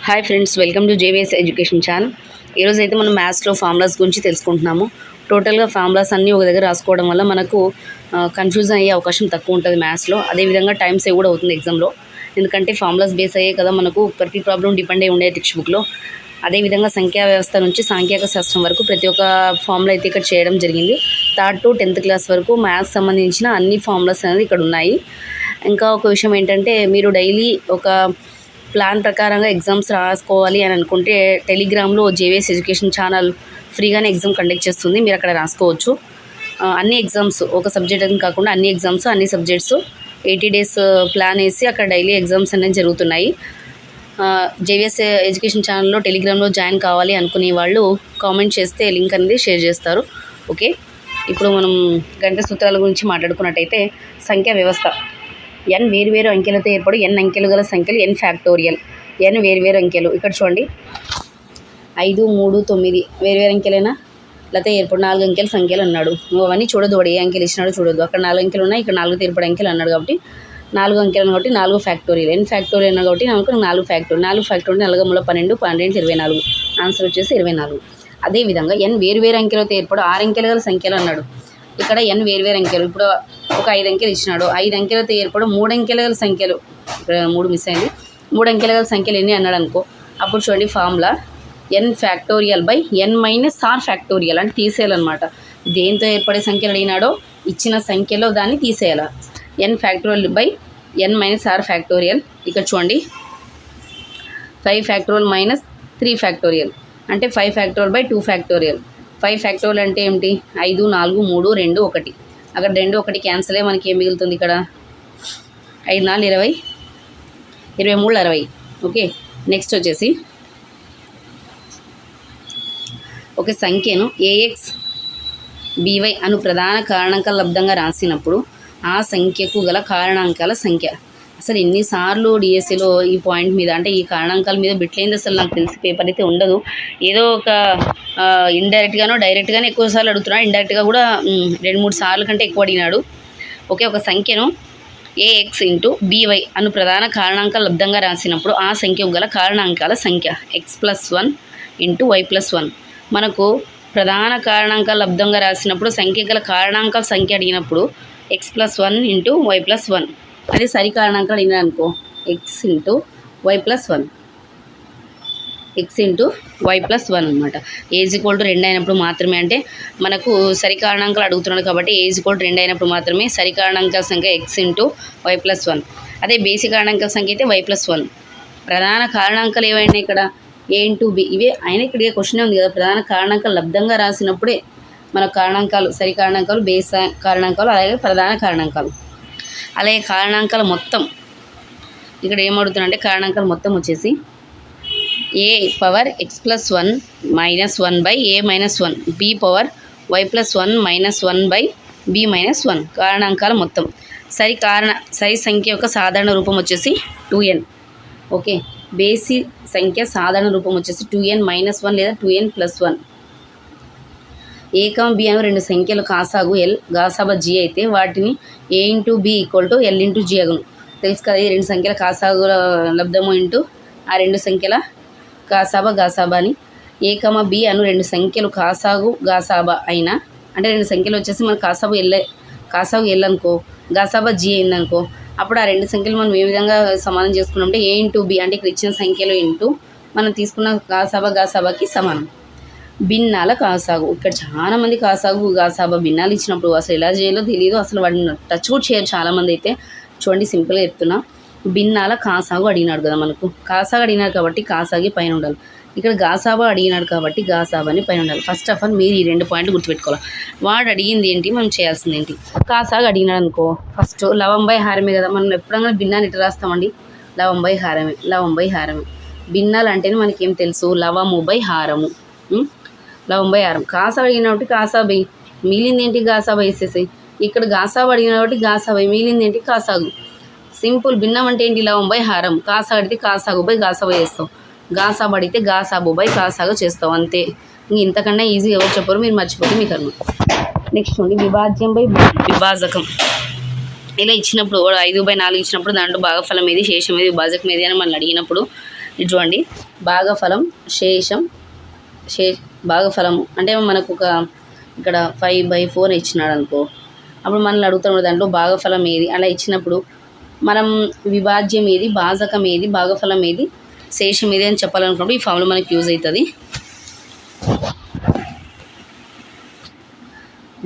Hi friends, welcome to JVS education channel. ఈరోజు అయితే మనం మ్యాథ్స్లో ఫార్ములాస్ గురించి తెలుసుకుంటున్నాము. టోటల్గా ఫార్ములాస్ అన్నీ ఒక దగ్గర రాసుకోవడం వల్ల మనకు కన్ఫ్యూజన్ అయ్యే అవకాశం తక్కువ ఉంటుంది మ్యాథ్స్లో. అదేవిధంగా టైం సేవ్ కూడా అవుతుంది ఎగ్జామ్లో, ఎందుకంటే ఫార్ములాస్ బేస్ అయ్యే కదా మనకు ప్రతి ప్రాబ్లం డిపెండ్ అయ్యి ఉండే టెక్స్ట్ బుక్లో. అదేవిధంగా సంఖ్యా వ్యవస్థ నుంచి సాంఖ్యక శాస్త్రం వరకు ప్రతి ఒక్క ఫార్ములా అయితే ఇక్కడ చేయడం జరిగింది. 3rd to 10th క్లాస్ వరకు మ్యాథ్స్ సంబంధించిన అన్ని ఫార్ములాస్ అనేది ఇక్కడ ఉన్నాయి. ఇంకా ఒక విషయం ఏంటంటే, మీరు డైలీ ఒక ప్లాన్ ప్రకారంగా ఎగ్జామ్స్ రాసుకోవాలి అని అనుకుంటే టెలిగ్రామ్లో జేవిఎస్ ఎడ్యుకేషన్ ఛానల్ ఫ్రీగానే ఎగ్జామ్ కండక్ట్ చేస్తుంది. మీరు అక్కడ రాసుకోవచ్చు. అన్ని ఎగ్జామ్స్, ఒక సబ్జెక్ట్ అని కాకుండా అన్ని ఎగ్జామ్స్, అన్ని సబ్జెక్ట్స్ 80 days ప్లాన్ వేసి అక్కడ డైలీ ఎగ్జామ్స్ అనేవి జరుగుతున్నాయి. జేవిఎస్ ఎడ్యుకేషన్ ఛానల్లో టెలిగ్రామ్లో జాయిన్ కావాలి అనుకునే వాళ్ళు కామెంట్ చేస్తే లింక్ అనేది షేర్ చేస్తారు. ఓకే, ఇప్పుడు మనం గణిత సూత్రాల గురించి మాట్లాడుకున్నట్టయితే, సంఖ్యా వ్యవస్థ n వేరువేరు అంకెలతో ఏర్పడు n అంకెలు గల సంఖ్యలు n ఫ్యాక్టోరియల్. n వేరువేరు అంకెలు, ఇక్కడ చూడండి 5, 3, 9 వేరువేరు అంకెలైనా లేకపోతే ఏర్పడు 4 అంకెల సంఖ్యలు అన్నాడు. నువ్వు అవన్నీ చూడదు, వాడు ఏ అంకెలు ఇచ్చినాడో చూడదు. అక్కడ 4 అంకెలు ఉన్నాయి, ఇక్కడ 4 ఏర్పడే అంకెలు అన్నాడు కాబట్టి 4 అంకెలు కాబట్టి 4 ఫ్యాక్టోరియల్. n ఫ్యాక్టోరియల్ అన్నా కాబట్టి మనకు 4 ఫ్యాక్టోరియల్. 4 ఫ్యాక్టోరియల్ 4 మూల 12, 12 24. ఆన్సర్ వచ్చేసి 24. అదేవిధంగా n వేరువేరు అంకెలతో ఏర్పడు 6 అంకెల గల సంఖ్యలు అన్నాడు. ఇక్కడ n వేరువేరు అంకెలు, ఇప్పుడు ఒక 5 అంకెలు ఇచ్చినాడు. 5 అంకెలతో ఏర్పడు 3 అంకెల గల సంఖ్యలు, ఇక్కడ 3 మిస్ అయింది. 3 అంకెల గల సంఖ్యలు ఎన్ని అన్నాడు అనుకో, అప్పుడు చూడండి formula n factorial by n minus r factorial అంటే తీసేయాలన్నమాట. దేంతో ఏర్పడే సంఖ్యలు అడిగినాడో ఇచ్చిన సంఖ్యలో దాన్ని తీసేయాలి. n factorial by n minus r factorial. ఇక్కడ చూడండి 5 ఫ్యాక్టోరియల్ మైనస్ 3 ఫ్యాక్టోరియల్ అంటే 5 ఫ్యాక్టోరియల్ బై 2 ఫ్యాక్టోరియల్. 5 ఫ్యాక్టోరియల్ అంటే ఏమిటి? 5, 4, 3, 2, 1. అక్కడ 2, 1 క్యాన్సల్ అయ్యి మనకి ఏం మిగులుతుంది? ఇక్కడ 5, 4, 20, 23, 60. ఓకే, నెక్స్ట్ వచ్చేసి ఒక సంఖ్యను ax by అను ప్రధాన కారణాంకాల లబ్ధంగా రాసినప్పుడు ఆ సంఖ్యకు గల కారణాంకాల సంఖ్య. అసలు ఎన్నిసార్లు డిఎస్సిలో ఈ పాయింట్ మీద, అంటే ఈ కారణాంకాల మీద బిట్లైంది అసలు నాకు తెలిసి పేపర్ అయితే ఉండదు. ఏదో ఒక ఇండైరెక్ట్గానో డైరెక్ట్గానే ఎక్కువసార్లు అడుగుతున్నాడు. ఇండైరెక్ట్గా కూడా 2-3 సార్లు కంటే ఎక్కువ అడిగినాడు. ఓకే, ఒక సంఖ్యను ax ఇంటూ by అను ప్రధాన కారణాంకాల లబ్ధంగా రాసినప్పుడు ఆ సంఖ్యకు గల కారణాంకాల సంఖ్య x+1 ఇంటూ y+1. మనకు ప్రధాన కారణాంకాల లబ్ధంగా రాసినప్పుడు సంఖ్య గల కారణాంకాల సంఖ్య అడిగినప్పుడు x+1 ఇంటూ y+1. అదే సరి కారణాంకాలు అడిగినా అనుకో x into y+1, x into y+1 అనమాట. a=2 అయినప్పుడు మాత్రమే, అంటే మనకు సరి కారణాంకాలు అడుగుతున్నాడు కాబట్టి a=2 అయినప్పుడు మాత్రమే సరి కారణాంకాల సంఖ్య x ఇంటూ y+1. అదే బేసిక్ కారణాంకాల సంఖ్య అయితే y+1. ప్రధాన కారణాంకాలు ఏవైనా ఇక్కడ a ఇంటూ b, ఇవే ఆయన ఇక్కడ క్వశ్చన్ ఉంది కదా. ప్రధాన కారణాంకాలు లబ్ధంగా రాసినప్పుడే మన కారణాంకాలు, సరి కారణాంకాలు, బేస్ కారణాంకాలు, అలాగే ప్రధాన కారణాంకాలు. అలాగే కారణాంకాల మొత్తం ఇక్కడ ఏమడుగుతున్నా, కారణాంకాల మొత్తం వచ్చేసి a power x+1 minus 1 by a minus 1, b power y+1 minus 1 by b minus 1. కారణాంకాల మొత్తం. సరి సంఖ్య యొక్క సాధారణ రూపం వచ్చేసి 2n. ఓకే, బేసి సంఖ్య సాధారణ రూపం వచ్చేసి 2n మైనస్ 1 లేదా 2n+1. a, b అను 2 సంఖ్యలు కాసాగు l, గాసాబా g అయితే వాటిని a into b equal to l into g అగును. తెలుసు కదా, ఈ 2 సంఖ్యల కాసాగు లబ్ధము ఇంటూ ఆ 2 సంఖ్యల కాసాబా గాసాబా అని. a, b అను 2 సంఖ్యలు కాసాగు గాసాబా అయినా, అంటే 2 సంఖ్యలు వచ్చేసి మన కాసాగు ఎల్ అనుకో, గాసాబా g అయిందనుకో, అప్పుడు ఆ 2 సంఖ్యలు మనం ఏ విధంగా సమానం చేసుకున్నామంటే a ఇంటూ b, అంటే ఇక్కడ ఇచ్చిన సంఖ్యలు ఇంటూ మనం తీసుకున్న కాసాబా గాసాబాకి సమానం. భిన్నాల కాసాగు, ఇక్కడ చాలామంది కాసాగు గాసాబా భిన్నాలు ఇచ్చినప్పుడు అసలు ఎలా చేయాలో తెలియదు, అసలు వాటిని టచ్ కూడా చేయరు చాలామంది. అయితే చూడండి, సింపుల్గా చెప్తున్నా. భిన్నాల కాసాగు అడిగినాడు కదా, మనకు కాసాగు అడిగినాడు కాబట్టి కాసాగి పైన ఉండాలి. ఇక్కడ గాసాబా అడిగినాడు కాబట్టి గాసాబాని పైన ఉండాలి. ఫస్ట్ ఆఫ్ ఆల్ మీరు ఈ 2 పాయింట్లు గుర్తుపెట్టుకోవాలి. వాడు అడిగింది ఏంటి, మనం చేయాల్సింది ఏంటి. కాసాగు అడిగినాడు అనుకో, ఫస్ట్ లవం బై హారమే కదా. మనం ఎప్పుడైనా భిన్నాన్ని ఇట్లా రాస్తామండి, లవం బై హారమే. భిన్నాలు అంటేనే మనకేం తెలుసు, లవము బై హారము. లవం బై హారం. కాసాబా అడిగిన కాబట్టి కాసాబై, మిగిలింది ఏంటి గాసాబా వేసేసి. ఇక్కడ గాసాబా అడిగిన కాబట్టి గాసాబై, మిగిలింది ఏంటి కాసాగు. సింపుల్. భిన్నం అంటే ఏంటి, లవం బై హారం. కాసాగు అడిగితే కాసాగు బై గాసాబా చేస్తావు, గాసాబా అడిగితే గాసాబు బై కాసాగు చేస్తావు, అంతే. ఇంతకన్నా ఈజీగా ఎవరు చెప్పరు, మీరు మర్చిపోతే మీకు అర్థం. నెక్స్ట్ చూడండి, విభాజ్యం బై విభాజకం. ఇలా ఇచ్చినప్పుడు 5/4 ఇచ్చినప్పుడు దాంట్లో భాగఫలం ఏది, శేషం ఏది, విభాజకం ఏది అని మనం అడిగినప్పుడు ఇది చూడండి, భాగఫలం శేషం భాగఫలము అంటే మనకు ఒక ఇక్కడ 5/4 ఇచ్చినాడు అనుకో, అప్పుడు మనల్ని అడుగుతాం దాంట్లో భాగఫలం ఏది అలా ఇచ్చినప్పుడు మనం విభాజ్యం ఏది, భాజకం ఏది, భాగఫలం ఏది, శేషం ఏది అని చెప్పాలనుకున్నప్పుడు ఈ ఫార్ములా మనకి యూజ్ అవుతుంది.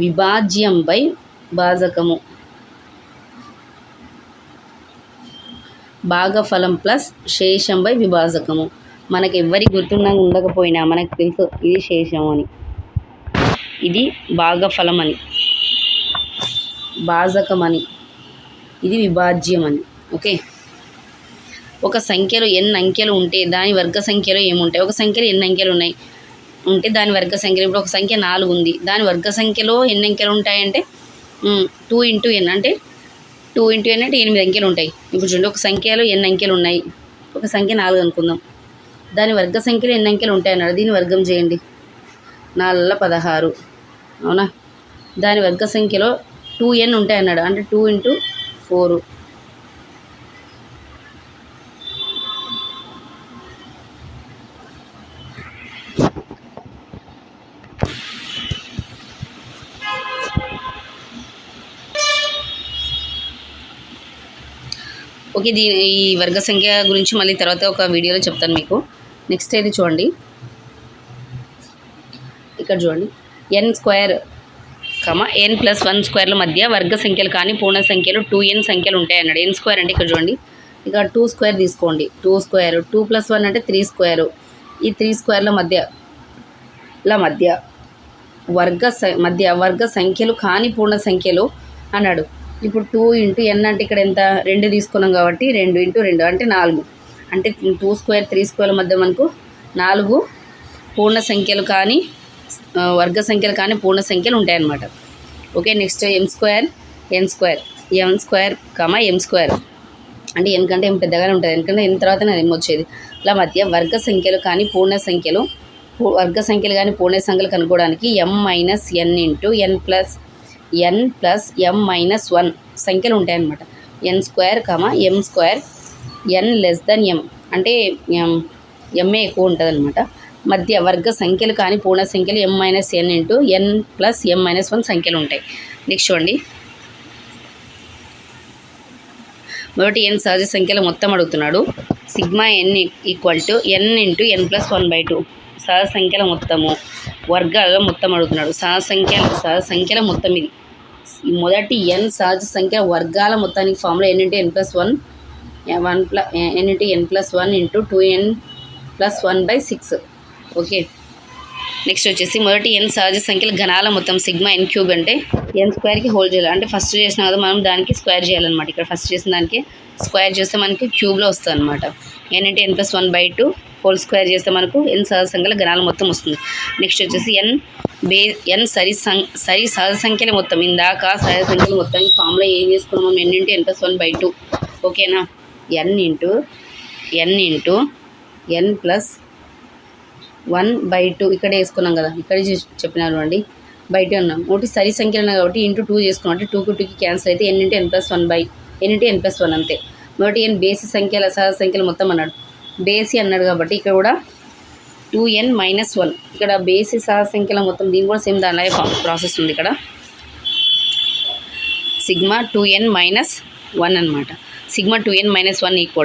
విభాజ్యం బై భాజకము, భాగఫలం ప్లస్ శేషం బై విభాజకము. మనకి ఎవరికి ఉండకపోయినా మనకు తెలుసు ఇది శేషం అని, ఇది భాగఫలం అని, భాజకం అని, ఇది విభాజ్యం అని. ఓకే, ఒక సంఖ్యలో ఎన్ని అంకెలు ఉంటే దాని వర్గ సంఖ్యలో ఏముంటాయి, ఒక సంఖ్యలో ఎన్ని అంకెలు ఉన్నాయి ఉంటే దాని వర్గ సంఖ్యలు, ఇప్పుడు ఒక సంఖ్య 4 ఉంది, దాని వర్గ సంఖ్యలో ఎన్ని అంకెలు ఉంటాయంటే 2 × n అంటే 2 × n అంటే 8 అంకెలు ఉంటాయి. ఇప్పుడు చూడండి, ఒక సంఖ్యలో ఎన్ని అంకెలు ఉన్నాయి, ఒక సంఖ్య 4 అనుకుందాం, దాని వర్గ సంఖ్యలో ఎన్ని అంకెలు ఉంటాయి అన్నాడు, దీన్ని వర్గం చేయండి, 4 16 అవునా. దాని వర్గ సంఖ్యలో 2n ఉంటాయి అన్నాడు, అంటే 2 × 4. ఓకే, ఈ వర్గ సంఖ్య గురించి మళ్ళీ తర్వాత ఒక వీడియోలో చెప్తాను మీకు. నెక్స్ట్ అయితే చూడండి, ఇక్కడ చూడండి, n² n+1² మధ్య వర్గ సంఖ్యలు కానీ పూర్ణ సంఖ్యలు 2n సంఖ్యలు ఉంటాయి అన్నాడు. n² అంటే ఇక్కడ చూడండి, ఇక 2² తీసుకోండి, 2² 2 + 1 అంటే 3². ఈ 3² మధ్య వర్గ సంఖ్యలు కానీ పూర్ణ సంఖ్యలు అన్నాడు. ఇప్పుడు 2 × n అంటే ఇక్కడ ఎంత, 2 తీసుకున్నాం కాబట్టి 2 × 2 అంటే 4. అంటే 2², 3² మధ్య మనకు 4 పూర్ణ సంఖ్యలు కానీ వర్గ సంఖ్యలు కానీ పూర్ణ సంఖ్యలు ఉంటాయన్నమాట. ఓకే, నెక్స్ట్ m² m² అంటే n కంటే m పెద్దగానే ఉంటుంది, ఎందుకంటే n తర్వాతనే m వచ్చేది. ఇలా మధ్య వర్గ సంఖ్యలు కానీ పూర్ణ సంఖ్యలు కానీ పూర్ణ సంఖ్యలు కనుక్కోవడానికి m - n × n + m-1 సంఖ్యలు ఉంటాయన్నమాట. n² m² n m అంటే m ఎక్కువ ఉంటుంది అనమాట. మధ్య వర్గ సంఖ్యలు కానీ పూర్ణ సంఖ్యలు m - n × n + m-1 సంఖ్యలు ఉంటాయి. నెక్స్ట్ చూడండి, మొదటి n సహజ సంఖ్యల మొత్తం అడుగుతున్నాడు. n = n × n+1/2 సహజ సంఖ్యల మొత్తము, వర్గాల మొత్తం అడుగుతున్నాడు. సహజ సంఖ్యల మొత్తం ఇది. మొదటి n సహజ సంఖ్య వర్గాల మొత్తానికి formula n × n+1 n × n+1 × 2n+1/6. Okay, next వచ్చేసి మొదటి n సహజ సంఖ్యల ఘనాల మొత్తం n³ అంటే n² హోల్ చేయాలి. అంటే ఫస్ట్ చేసిన కదా మనం దానికి స్క్వేర్ చేయాలన్నమాట. ఇక్కడ ఫస్ట్ చేసిన దానికి స్క్వేర్ చేస్తే మనకి క్యూబ్లో వస్తుంది అనమాట. n × n+1/2 హోల్ స్క్వేర్ చేస్తే మనకు n సహజ సంఖ్యల ఘనాల మొత్తం వస్తుంది. నెక్స్ట్ వచ్చేసి n సరి సహజ సంఖ్యల మొత్తం, ఇందాక సహజ సంఖ్యల మొత్తం ఫార్ములా ఏం చేసుకున్నాము, n × n+1/2. ఓకేనా, n × n+1/2 ఇక్కడ వేసుకున్నాం కదా, ఇక్కడ చెప్పినారు అండి, బయట ఉన్నాం. ఒకటి సరి సంఖ్యలు ఉన్నాయి కాబట్టి ఇంటూ 2 చేసుకున్నాం, అంటే 2 కు 2కి క్యాన్సిల్ అయితే n × n+1 అంతే. మొదటి n బేసి సంఖ్యల సహజ సంఖ్యలు మొత్తం అన్నాడు, బేసి అన్నాడు కాబట్టి ఇక్కడ కూడా 2n - 1 ఇక్కడ బేసి సహజ సంఖ్యల మొత్తం, దీని కూడా సేమ్ దానిలాగే ప్రాసెస్ ఉంది. ఇక్కడ σ2n - 1 అనమాట. σ2n - 1 =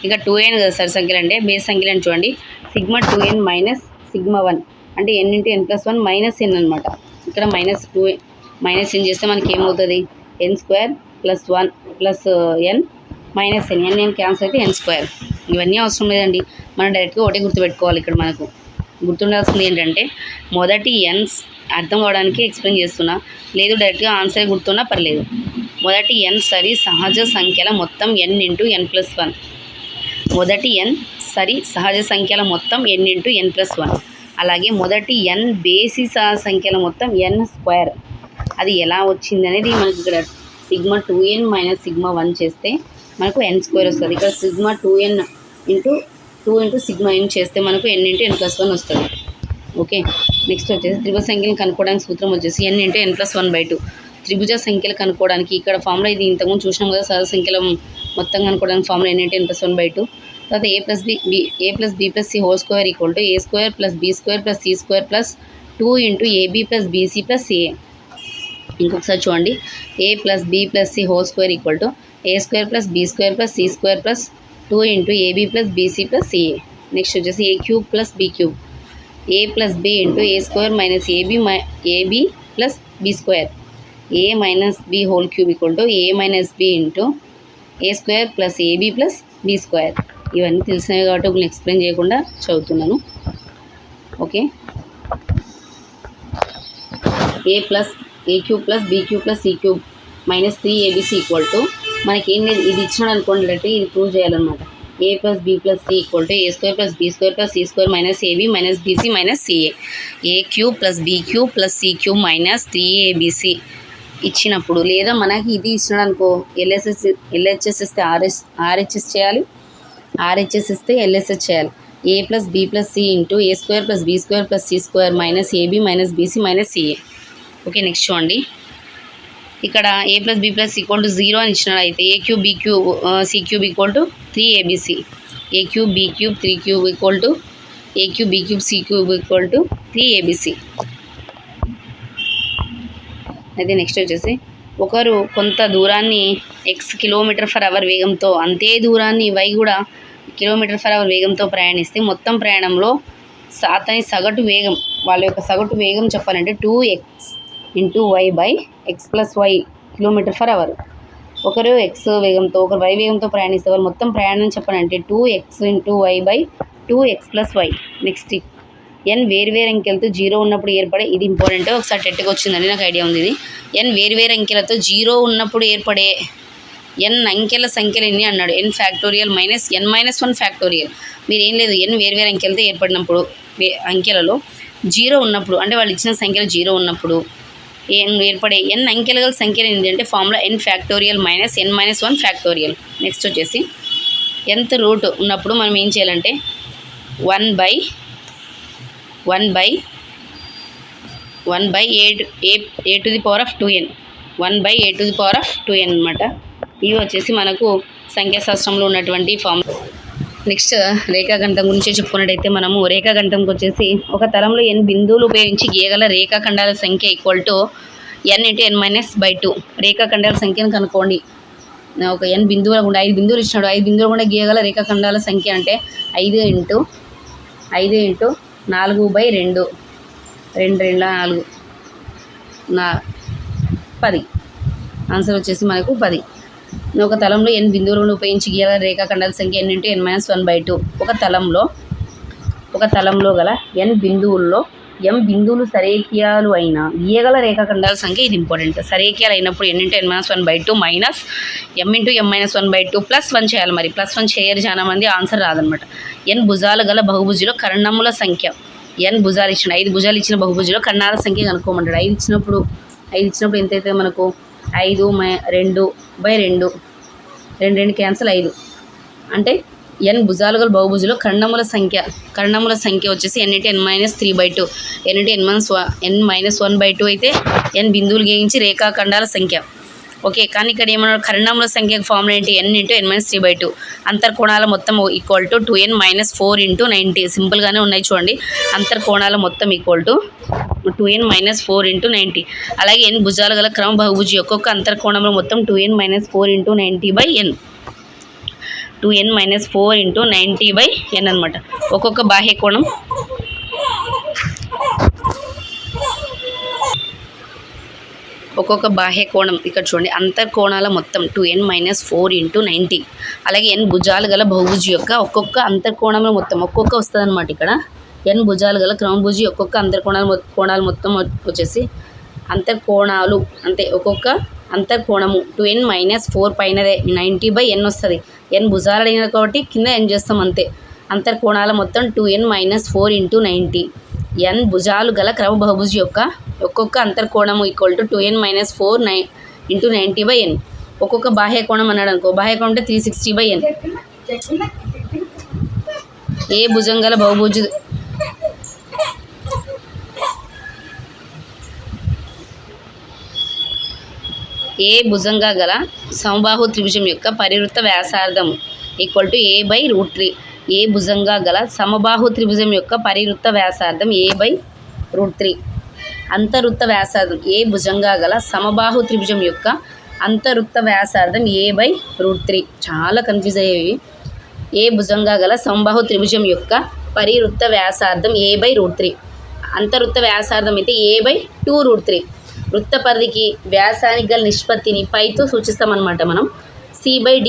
ఇక 2n కదా సరి సంఖ్యలు అంటే, బేసి సంఖ్యలు అని చూడండి, σ2n - σ1 అంటే n × n+1 - n అనమాట. ఇక్కడ -n చేస్తే మనకి ఏమవుతుంది, n² + 1 + n - n క్యాన్సిల్ అయితే n². ఇవన్నీ అవసరం లేదండి, మనం డైరెక్ట్గా ఒకటే గుర్తుపెట్టుకోవాలి. ఇక్కడ మనకు గుర్తుండాల్సింది ఏంటంటే, మొదటి n అర్థం కావడానికి ఎక్స్ప్లెయిన్ చేస్తున్నా, లేదు డైరెక్ట్గా ఆన్సర్ గుర్తున్నా పర్లేదు. మొదటి n సరి సహజ సంఖ్యల మొత్తం n × n+1. మొదటి n సరి సహజ సంఖ్యల మొత్తం n × n+1. అలాగే మొదటి n బేసి సహజ సంఖ్యల మొత్తం n². అది ఎలా వచ్చింది అనేది మనకి ఇక్కడ σ2n - σ1 చేస్తే మనకు n² వస్తుంది. ఇక్కడ σ2n × 2 × σn చేస్తే మనకు n × n+1 వస్తుంది. ఓకే, నెక్స్ట్ వచ్చేసి త్రిభుజ సంఖ్యలు కనుక్కోవడానికి సూత్రం వచ్చేసి n × n+1/2. త్రిభుజ సంఖ్యలు కనుక్కోవడానికి ఇక్కడ ఫార్ములా ఇది ఇంతకుముందు చూసినాం కదా, సహజ సంఖ్యల మొత్తం కనుక్కోవడానికి ఫార్ములా n × n+1/2. తర్వాత a+b whole square equal to a² + b² + c² + 2 × ab + bc + ca. ఇంకొకసారి చూడండి, a+b + c whole square equal to a² + b² + c² + 2 × ab + bc + ca. Next వచ్చేసి a³ + b³ a + b × a² - ab + b² a - b whole cube equal to a - b × a² + ab + b². ఇవన్నీ తెలిసినవి కాబట్టి ఒకళ్ళు explain చేయకుండా చదువుతున్నాను. Okay, a3 + b³ + c³ - 3abc equal to మనకి ఏం లేదు, ఇది ఇచ్చినాడు అనుకోండి, అంటే ఇది ప్రూవ్ చేయాలన్నమాట. a + b + c equal to a² + b² + c² - ab - bc - ca. a³ + b³ + c³ - 3abc ఇచ్చినప్పుడు, లేదా మనకి ఇది ఇచ్చినాడు అనుకో, LHS ఇస్తే RHS చేయాలి, RHS ఇస్తే LSH చేయాలి. a + b + c × a² + b² + c² - ab - bc - ca. Okay, next చూడండి, ఇక్కడ a + b + c 0 అని ఇచ్చినాడు. అయితే a³ b³ c³ equal to 3abc, a³ b³ 3³ equal to a³ b³ c³ equal to 3abc. అయితే next వచ్చేసి, ఒకరు కొంత దూరాన్ని x km/h వేగంతో, అంతే దూరాన్ని y కూడా km/h వేగంతో ప్రయాణిస్తే మొత్తం ప్రయాణంలో అతని సగటు వేగం, వాళ్ళ యొక్క సగటు వేగం చెప్పాలంటే 2x × y / x + y km/h. ఒకరు x వేగంతో, ఒకరు y వేగంతో ప్రయాణిస్తే వాళ్ళు మొత్తం ప్రయాణం చెప్పాలంటే 2x × y / 2x + y. Next n వేర్వేరు అంకెలతో 0 ఉన్నప్పుడు ఏర్పడే, ఇది ఇంపార్టెంట్, ఒకసారి టెట్కి వచ్చిందండి, నాకు ఐడియా ఉంది ఇది. n వేర్వేరు అంకెలతో 0 ఉన్నప్పుడు ఏర్పడే n అంకెల సంఖ్యలు ఎన్ని అన్నాడు. n factorial minus n - 1 factorial. మీరు ఏం లేదు, n వేర్వేరు అంకెలతో ఏర్పడినప్పుడు, అంకెలలో 0 ఉన్నప్పుడు, అంటే వాళ్ళు ఇచ్చిన సంఖ్యలు 0 ఉన్నప్పుడు ఏర్పడే n అంకెల గల సంఖ్యలు ఏంటంటే formula n factorial minus n - 1 factorial. Next వచ్చేసి nth రూట్ ఉన్నప్పుడు మనం ఏం చేయాలంటే 1/a to the power of 2n 1/a to the power of 2n అనమాట. ఇవి వచ్చేసి మనకు సంఖ్యాశాస్త్రంలో ఉన్నటువంటి ఫార్ములా. నెక్స్ట్ రేఖాగణితం గురించి చెప్పుకున్నట్టయితే, మనము రేఖాగణితంకి వచ్చేసి ఒక తలంలో n బిందువులు ఉపయోగించి గీయగల రేఖాఖండాల సంఖ్య ఈక్వల్ టు n × n-2. రేఖాఖండాల సంఖ్యను కనుక్కోండి. ఒక n బిందువుల గుండా 5 బిందువులు ఇచ్చినాడు, 5 బిందువుల గుండా గీయగల రేఖాఖండాల సంఖ్య అంటే 5 × 4/2 2 2 4 10. ఆన్సర్ వచ్చేసి మనకు 10. ఒక తలంలో n బిందువులను ఉపయోగించి గీయగల రేఖాఖండాల సంఖ్య n × n-1/2. ఒక తలంలో గల n బిందువుల్లో m బిందువులు సరేఖీయాలు అయిన గీయగల రేఖాఖండాల సంఖ్య, ఇది ఇంపార్టెంట్. సరేఖీయాలు అయినప్పుడు n × n-1/2 minus m × m-1/2 +1 చేయాలి. మరి +1 చేయరు చాలా మంది, ఆన్సర్ రాదనమాట. n భుజాలు గల బహుభుజిలో కర్ణముల సంఖ్య, n భుజాలు ఇచ్చిన 5 భుజాలు ఇచ్చిన బహుభుజిలో కర్ణాల సంఖ్య కనుక్కోమంటాడు. 5 ఇచ్చినప్పుడు ఎంతైతే మనకు 5/2 2 2 క్యాన్సల్ 5, అంటే n భుజాలు గల బహుభుజిలో కర్ణముల సంఖ్య వచ్చేసి n × n-3/2. n × n-1/2 అయితే n బిందువులు గీయించి రేఖాఖండాల సంఖ్య. ఓకే, కానీ ఇక్కడ ఏమన్నాడు, కర్ణముల సంఖ్యకు ఫార్ములా ఏంటి, n × n-3/2. అంతర్కోణాల మొత్తం ఈక్వల్ టు 2n - 4 × 90. సింపుల్గానే ఉన్నాయి చూడండి. అంతర్కోణాల మొత్తం ఈక్వల్ టు 2n - 4 × 90. అలాగే n భుజాలు గల క్రమ బహుభుజి ఒక్కొక్క అంతర్కోణంలో మొత్తం 2n - 4 × 90/n. 2n - 4 × 90/n అనమాట. ఒక్కొక్క బాహ్య కోణం ఇక్కడ చూడండి, అంతర్కోణాల మొత్తం 2n - 4 × 90. అలాగే n భుజాలు గల బహుభుజి యొక్క ఒక్కొక్క అంతర్కోణంలో మొత్తం, ఒక్కొక్క వస్తుంది అనమాట. ఇక్కడ n భుజాలు గల క్రమభుజి ఒక్కొక్క కోణాలు మొత్తం వచ్చేసి అంతర్కోణాలు, అంటే ఒక్కొక్క అంతర్కోణము 2n - 4 పైనదే 90/n వస్తుంది. n భుజాలు అడిగిన కాబట్టి కింద n చేస్తాం అంతే. అంతర్కోణాల మొత్తం 2n - 4 × 90. n భుజాలు గల క్రమ బహుభుజి యొక్క ఒక్కొక్క అంతర్కోణము ఈక్వల్ టు 2n - 4 × 90/n. ఒక్కొక్క బాహ్య కోణం అన్నాడు అనుకో, బాహ్య కోణం అంటే 360/n. ఏ భుజం గల బహుభుజి ఏ భుజంగా గల సమబాహు త్రిభుజం యొక్క పరివృత్త వ్యాసార్థం ఈక్వల్ టు a/√3. ఏ భుజంగా గల సమబాహు త్రిభుజం యొక్క పరివృత్త వ్యాసార్థం a/√3. అంతర్వృత్త వ్యాసార్థం ఏ భుజంగా గల సమబాహు త్రిభుజం యొక్క అంతర్వృత్త వ్యాసార్థం a/√3. చాలా కన్ఫ్యూజ్ అయ్యేవి. ఏ భుజంగా గల సమబాహు త్రిభుజం యొక్క పరివృత్త వ్యాసార్థం a/√3. అంతర్వృత్త వ్యాసార్థం అయితే a/2√3. వృత్త పరిధికి వ్యాసానికి గల నిష్పత్తిని పైతో సూచిస్తామన్నమాట మనం. c/d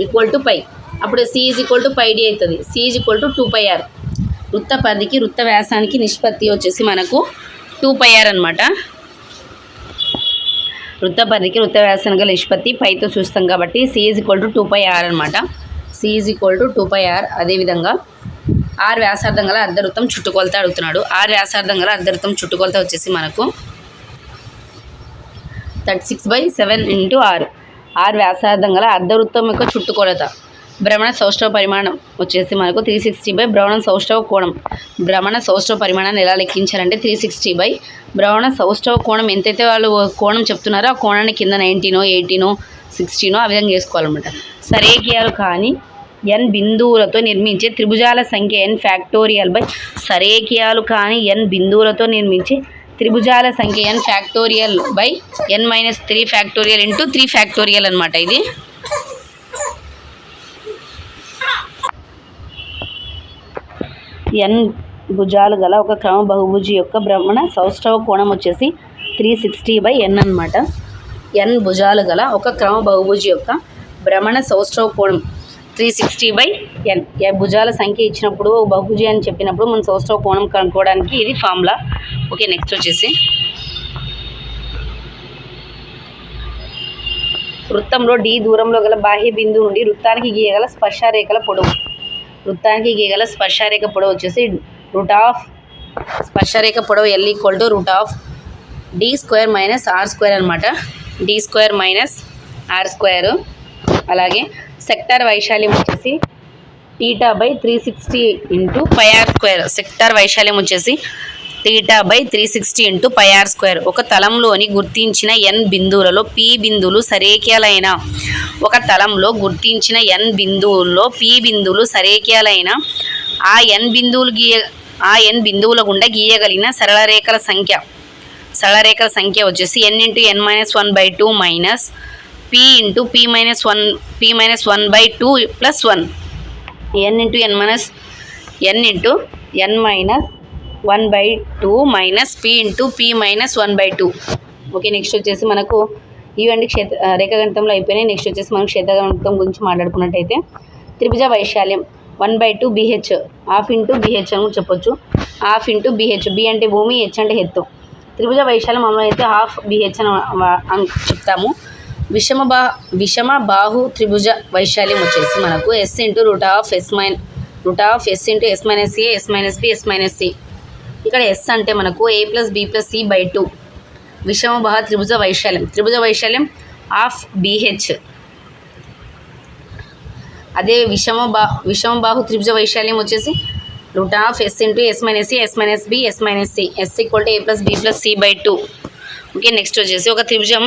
ఈక్వల్ టు పై. అప్పుడు c ఈజ్ πd అవుతుంది. c is 2πr. వృత్త పరిధికి వృత్త వ్యాసానికి నిష్పత్తి వచ్చేసి మనకు 2πr అనమాట. వృత్త పరిధికి వృత్త వ్యాసానికి గల నిష్పత్తి పైతో చూస్తాం కాబట్టి c ఈజ్ 2πr అనమాట. c is 2πr. అదేవిధంగా r వ్యాసార్థం గల అర్ధవృత్తం చుట్టుకొలత అడుగుతున్నాడు. r వ్యాసార్థం గల అర్ధవృత్తం చుట్టుకొలత వచ్చేసి మనకు 36/7 × r. r వ్యాసార్థం గల అర్ధవృత్తం యొక్క చుట్టుకొలత. భ్రమణ సౌష్ఠవ పరిమాణం వచ్చేసి మనకు 360 భ్రమణ సౌష్ఠవ కోణం. భ్రమణ సౌష్ఠవ పరిమాణాన్ని ఎలా లెక్కించాలంటే 360 భ్రమణ సౌష్ఠవ కోణం ఎంతైతే వాళ్ళు కోణం చెప్తున్నారో ఆ కోణాన్ని కింద 19, 18, 16 ఆ విధంగా చేసుకోవాలన్నమాట. సరేకియాలు కానీ n బిందువులతో నిర్మించే త్రిభుజాల సంఖ్య n ఫ్యాక్టోరియల్ బై సరేకియాలు కానీ n బిందువులతో నిర్మించే త్రిభుజాల సంఖ్య n factorial by n-3 factorial into 3 factorial అనమాట. ఇది n భుజాలు గల ఒక క్రమ బహుభుజి యొక్క భ్రమణ సౌష్ఠవ కోణం వచ్చేసి 360/n అనమాట. n భుజాలు గల ఒక క్రమ బహుభుజి యొక్క భ్రమణ సౌష్ఠవ కోణం 360/n. భుజాల సంఖ్య ఇచ్చినప్పుడు బహుభుజి అని చెప్పినప్పుడు మనం సౌష్ఠవ కోణం కనుక్కోవడానికి ఇది ఫార్ములా. ఓకే, నెక్స్ట్ వచ్చేసి వృత్తంలో d దూరంలో గల బాహ్య బిందువు నుండి వృత్తానికి గీయగల స్పర్శారేఖల పొడవు. వృత్తానికి గీయగల స్పర్శారేఖ పొడవు వచ్చేసి స్పర్శారేఖ పొడవు L = d² - r² అనమాట. d² - r². అలాగే సెక్టార్ వైశాల్యం వచ్చేసి θ/360 × πr². సెక్టార్ వైశాల్యం వచ్చేసి θ/360 × πr². ఒక తలంలోని గుర్తించిన n బిందువులలో p బిందువులు సరేఖ్యాలైన ఒక తలంలో గుర్తించిన n బిందువుల్లో p బిందువులు సరేఖ్యాలైన ఆ n బిందువుల గుండా గీయగలిగిన సరళరేఖల సంఖ్య వచ్చేసి n × n-1/2 minus p × p-1/2 + 1. n × n-1/2 minus p × p-1/2. Okay, next వచ్చేసి మనకు ఇవన్నీ రేఖాగణితంలో అయిపోయినాయి. నెక్స్ట్ వచ్చేసి మనం క్షేత్రగణితం గురించి మాట్లాడుకున్నట్టయితే త్రిభుజ వైశాల్యం 1/2 bh, ½ × bh అని చెప్పొచ్చు. ½ × bh. b అంటే భూమి, h అంటే ఎత్తు. త్రిభుజ వైశాల్యం మామూలుగా అయితే ½ bh అని చెప్తాము. విషమ బాహు త్రిభుజ వైశాల్యం వచ్చేసి మనకు s × √s × s-a, s-b, s-c. ఇక్కడ s అంటే మనకు a + b + c/2. విషమ బాహు త్రిభుజ వైశాల్యం ½ bh. అదే విషమ బాహు త్రిభుజ వైశాల్యం వచ్చేసి √s × s-a, s-b, s-c. s = a + b + c/2. Okay, next వచ్చేసి ఒక త్రిభుజం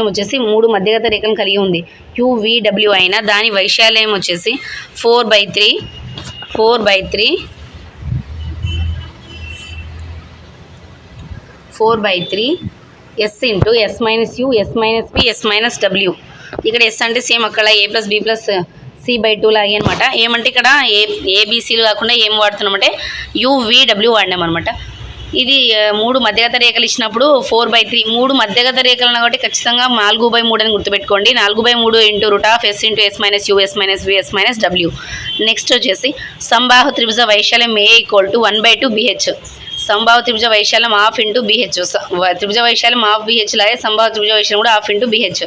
వచ్చేసి 3 మధ్యగత రేఖలను కలిగి ఉంది. QVW అయినా దాని వైశాల్యం వచ్చేసి 4/3 s × s-u, s-p, s-w. ఇక్కడ s అంటే సేమ్ అక్కడ a + b + c/2 లాగే అనమాట. ఏమంటే ఇక్కడ ఏబిసిలు కాకుండా ఏం వాడుతున్నామంటే UVW వాడినాం అనమాట. ఇది 3 మధ్యగత రేఖలు ఇచ్చినప్పుడు 4/3 3 మధ్యగత రేఖలు కాబట్టి ఖచ్చితంగా 4/3 అని గుర్తుపెట్టుకోండి. 4/3 × √s × s-u, s-v, s-w. Next వచ్చేసి సంబాహు త్రిభుజ వైశాల్యం a = 1/2 bh. సంబాహు త్రిభుజ వైశాల్యం ½ × bh. త్రిభుజ వైశాల్యం ½ bh లాగే సంబాహు త్రిభుజ వైశాల్యం కూడా ½ × bh.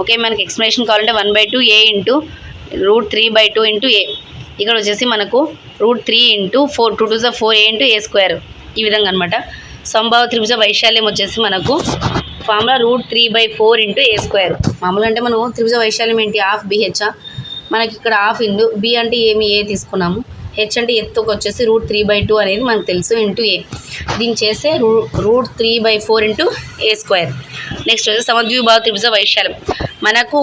ఓకే, మనకి ఎక్స్ప్లెనేషన్ కావాలంటే 1/2 a × √3/2 × a. ఇక్కడ వచ్చేసి మనకు √3 × 4 2 × 4 a × a². ఈ విధంగా అనమాట. సంబాహు త్రిభుజ వైశాల్యం వచ్చేసి మనకు ఫార్ములా √3/4 × a². మామూలుగా అంటే మనం త్రిభుజ వైశాల్యం ఏంటి ½ bh. మనకి ఇక్కడ ½ b అంటే ఏమి a తీసుకున్నాము, హెచ్ అంటే ఎత్తుకు వచ్చేసి √3/2 అనేది మనకు తెలుసు ఇంటూ ఏ. దీన్ని చేస్తే √3/4 ఇంటూ ఏ స్క్వేర్. నెక్స్ట్ వచ్చేసి సమద్విబాహు త్రిభుజ వైశాల్యం. మనకు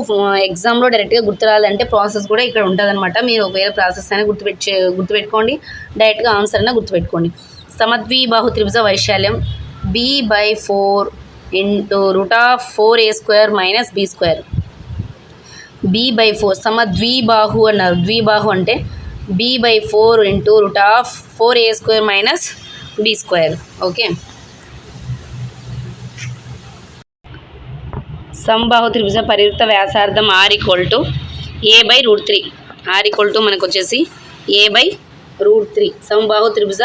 ఎగ్జామ్లో డైరెక్ట్గా గుర్తు రాదంటే ప్రాసెస్ కూడా ఇక్కడ ఉంటుందన్నమాట. మీరు ఒకవేళ ప్రాసెస్ అయినా గుర్తుపెట్టుకోండి, డైరెక్ట్గా ఆన్సర్ అయినా గుర్తుపెట్టుకోండి. సమద్విబాహు త్రిభుజ వైశాల్యం b/4 into √4a² - b². b/4 సమద్విబాహు అన్నారు. ద్విబాహు అంటే b/4 into √4a² - b². Okay. సమబాహు త్రిభుజ పరివృత్త వ్యాసార్థం r = a/√3. r = మనకు వచ్చేసి a/√3. సమబాహు త్రిభుజ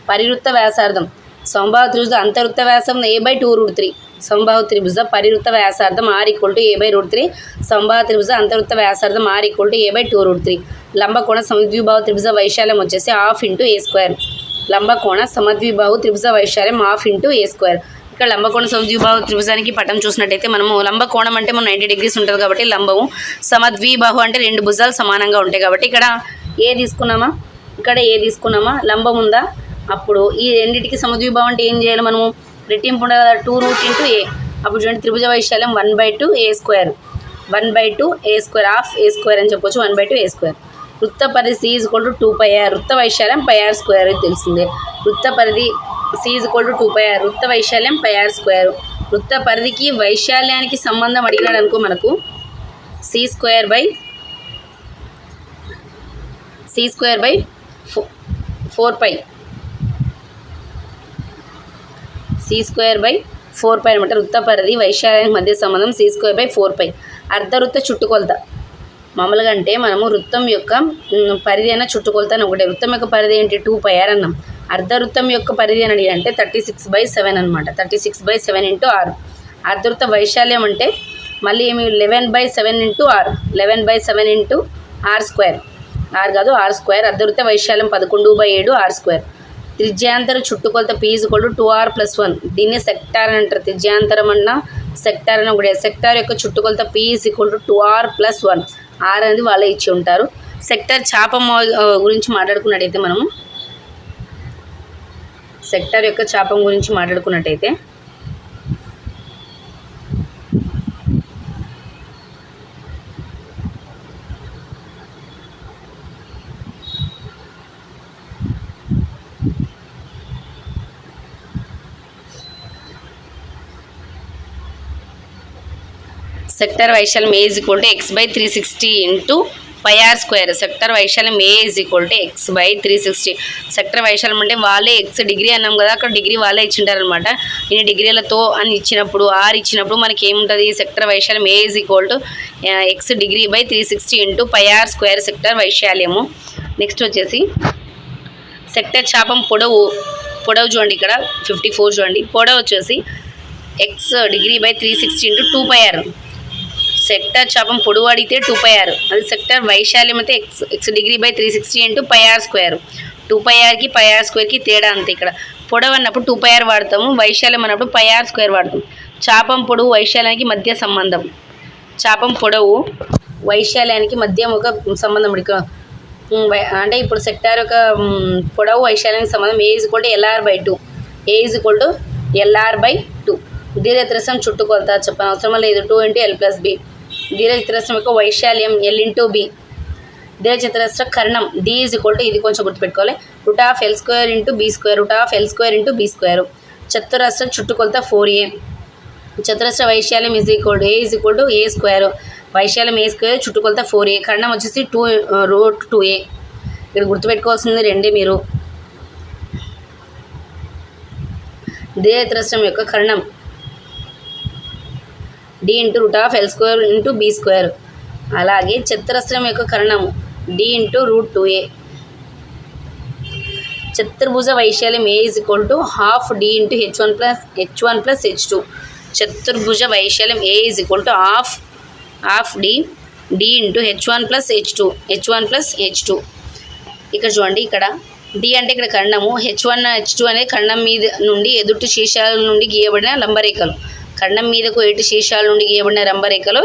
పరివృత్త వ్యాసార్థం. సమబాహు త్రిభుజ అంతవృత్త వ్యాసం a/2√3. సమబాహు త్రిభుజ పరివృత్త వ్యాసార్థం r = a/√3. సమబాహు త్రిభుజ అంతవృత్త వ్యాసార్థం r = a/2√3. లంబకోణ సమద్విబాహు త్రిభుజ వైశాల్యం వచ్చేసి ½ ఇంటూ a². లంబకోణ సమద్విబాహు త్రిభుజ వైశాల్యం ½ ఇంటూ a². ఇక్కడ లంబకోణ సమద్విబాహు త్రిభుజానికి పటం చూసినట్టయితే మనము లంబకోణం అంటే మనం 90 degrees ఉంటుంది కాబట్టి లంబము, సమద్విబాహు అంటే 2 భుజాలు సమానంగా ఉంటాయి కాబట్టి ఇక్కడ ఏ తీసుకున్నామా, ఇక్కడ ఏ తీసుకున్నామా, లంబం ఉందా, అప్పుడు ఈ రెండింటికి సమద్విబాహు అంటే ఏం చేయాలి మనము, రెట్టింపు ఉండాలి కదా, 2 √a. అప్పుడు చూడండి త్రిభుజ వైశాల్యం 1/2 a². 1/2 a² ½ a² అని చెప్పొచ్చు. 1/2 a². వృత్త పరిధి c = 2πr. వృత్త వైశాల్యం πr² తెలిసిందే. వృత్త పరిధి c = 2πr. వృత్త వైశాల్యం πr². వృత్త పరిధికి వైశాల్యానికి సంబంధం అడిగినాడు అనుకో మనకు c²/4π. c²/4π అనమాట. వృత్త పరిధి వైశాల్యానికి మధ్య సంబంధం c²/4π. అర్ధవృత్త చుట్టుకొలత మామూలుగా అంటే మనము వృత్తం యొక్క పరిధి అయినా చుట్టుకొలత అని ఒకటే. వృత్తం యొక్క పరిధి ఏంటి, 2πr అన్నాం. అర్ధవృత్తం యొక్క పరిధి అని అడిగి అంటే 36/7 అనమాట. 36/7 ఇంటూ r. అర్ధవృత్త వైశాల్యం అంటే మళ్ళీ ఏమి 11/7 into r. 11/7 into r². r కాదు r². అర్ధవృత్త వైశాల్యం 11/7 r². త్రిజ్యాంతర చుట్టుకొలత p = 2r + 1. దీన్ని సెక్టార్ అని అంటారు. త్రిజ్యాంతరం అన్నా సెక్టార్ అని ఒకటే. సెక్టార్ యొక్క చుట్టుకొలత p = 2r + 1. r అనేది వాళ్ళే ఇచ్చి ఉంటారు. సెక్టార్ చాపం గురించి మాట్లాడుకున్నట్టయితే మనము సెక్టార్ యొక్క చాపం గురించి మాట్లాడుకున్నట్టయితే సెక్టార్ వైశాల్యం a = x/360 into πr². Sector వైశాల్యం a = x/360. సెక్టార్ వైశాల్యం అంటే వాళ్ళే x డిగ్రీ అన్నాం కదా, అక్కడ డిగ్రీ వాళ్ళే ఇచ్చింటారనమాట. ఇన్ని డిగ్రీలతో అని ఇచ్చినప్పుడు r ఇచ్చినప్పుడు మనకి ఏముంటుంది, సెక్టార్ వైశాల్యం a = x డిగ్రీ/360 ఇంటూ πr² సెక్టార్ వైశాల్యము. నెక్స్ట్ వచ్చేసి సెక్టార్ చాపం పొడవు చూడండి, ఇక్కడ 54 చూడండి. పొడవు వచ్చేసి x డిగ్రీ/360 ఇంటూ 2πr. సెక్టార్ చాపం పొడవు అడిగితే 2πr. అది సెక్టార్ వైశాల్యం అయితే x డిగ్రీ/360 ఇంటూ πr². 2πrకి πr²కి తేడా అంతే. ఇక్కడ పొడవు అన్నప్పుడు 2πr వాడతాము, వైశాల్యం అన్నప్పుడు πr² వాడతాం. చాపం పొడవు వైశాల్యానికి మధ్య సంబంధం. చాపం పొడవు వైశాల్యానికి మధ్య ఒక సంబంధం అంటే ఇప్పుడు సెక్టార్ యొక్క పొడవు వైశాల్యానికి సంబంధం a = LR/2. a = LR/2. దీర్ఘచతురస్రం చుట్టుకొలత చెప్పని అవసరం లేదు. 2 × L + b. దీర్ఘచతురస్రం యొక్క వైశాల్యం L × b. దీర్ఘచతురస్ర కర్ణం d = ఇది కొంచెం గుర్తుపెట్టుకోవాలి, √L² × b². √L² × b². చతురస్ర చుట్టుకొలత 4a. చతురస్ర వైశాల్యం a = a². వైశాల్యం a², చుట్టుకొలత 4a. కర్ణం వచ్చేసి 2√2a. ఇక్కడ గుర్తుపెట్టుకోవాల్సింది రెండే మీరు. దీర్ఘచతురస్రం యొక్క కర్ణం d × √L² × b². అలాగే చతురస్రం యొక్క కర్ణము d × √2a. చతుర్భుజ వైశాల్యం a = ½ d × h1 + h2. చతుర్భుజ వైశాల్యం a = ½ d × h1 + h2. h1 + h2. ఇక్కడ చూడండి, ఇక్కడ d అంటే ఇక్కడ కర్ణము, h1 h2 అనే కర్ణం మీద నుండి ఎదుటి శీర్షాల నుండి గీయబడిన లంబరేఖలు. కర్ణం మీదకు ఎటు శీర్షాల నుండి గీయబడిన లంబరేఖలు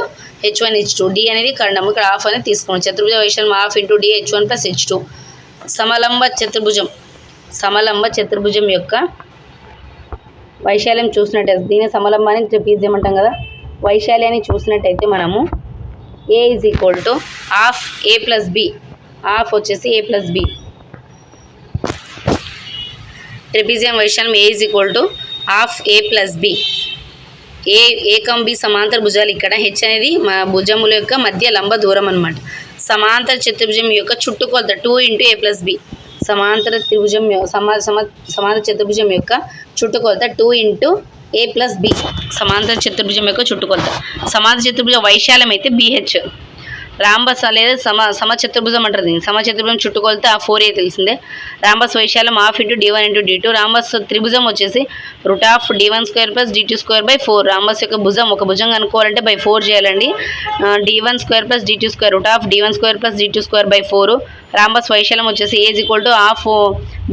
h1 h2. d అనేది కర్ణము, ఇక్కడ ½ అనేది తీసుకోండి. చతుర్భుజ వైశాల్యం ½ × d h1 + h2. సమలంబ చతుర్భుజం యొక్క వైశాల్యం చూసినట్టయితే దీని సమలంబాన్ని ట్రెపీజియం అంటాం కదా. వైశాల్యాన్ని చూసినట్టయితే మనము A is equal to half A plus b, half వచ్చేసి A ప్లస్ బి. ట్రెపీజియం వైశాల్యం A is equal to half A plus b. A కం బి సమాంతర భుజాలు. ఇక్కడ హెచ్ అనేది మా భుజముల యొక్క మధ్య లంబ దూరం అనమాట. సమాంతర చతుర్భుజం యొక్క చుట్టుకొలత 2 × A ప్లస్ బి. సమాంతర చతుర్భుజం యొక్క చుట్టుకొలత 2 × A ప్లస్ బి. సమాంతర చతుర్భుజం యొక్క చుట్టుకొలత. సమాంతర చతుర్భుజం వైశాల్యం అయితే BH. రాంబస్ లేదా సమచతుర్భుజం అంటారు దీన్ని. సమచతుర్భుజం చుట్టుకొలత 4A తెలిసిందే. రాంబస్ వైశాల్యం హాఫ్ × D1 × D2. రాంబస్ త్రిభుజం వచ్చేసి √D1² + D2² / 4. రాంబస్ యొక్క భుజం ఒక భుజం కనుక్కోవాలంటే by 4 చేయాలండి. D1² + D2² √D1² + D2² / 4. Rhombus వైశాల్యం వచ్చేసి A is equal to half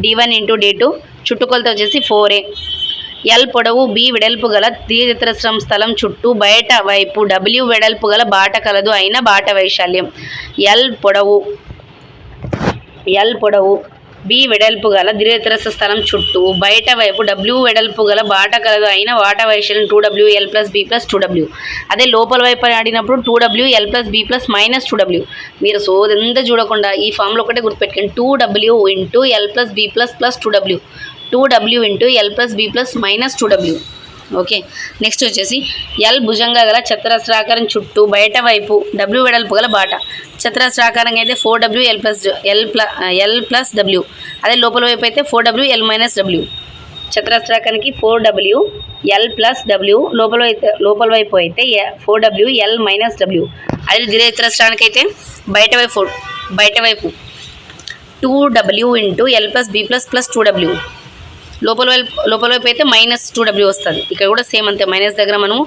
D1 × D2. చుట్టుకొలత వచ్చేసి 4A. ఎల్ పొడవు బి వెడల్పు గల దీర్ఘచతురస్రం స్థలం చుట్టూ బయట వైపు W వెడల్పు గల బాట కలదు అయిన బాట వైశాల్యం. ఎల్ పొడవు బి వెడల్పు గల దీర్ఘచతురస్ర స్థలం చుట్టూ బయట వైపు W వెడల్పు గల బాట కలదు అయిన బాట వైశాల్యం 2WL + B + 2W. అదే లోపల వైపు ఆడినప్పుడు 2WL + B + -2W. మీరు సోదంతా చూడకుండా ఈ ఫామ్లో ఒకటే గుర్తుపెట్టుకోండి. 2W × L + B + +2W. 2W × L + B + -2W. Okay. Next వచ్చేసి ఎల్ భుజంగా గల చతురస్రాకారం చుట్టూ బయట వైపు W వెడల్పు గల బాట. చతురస్రాకారంగా అయితే 4WL + W. అదే లోపల వైపు అయితే 4WL - W. చతురస్రాకారానికి 4WL + W. లోపల వైపు అయితే 4WL - W. అదే దీర్ఘచతురస్రానికి అయితే బయట వైపు 2W × L + B + +2W. లోపల వైపు అయితే -2W వస్తుంది. ఇక్కడ కూడా సేమ్ అంతే. మైనస్ దగ్గర మనము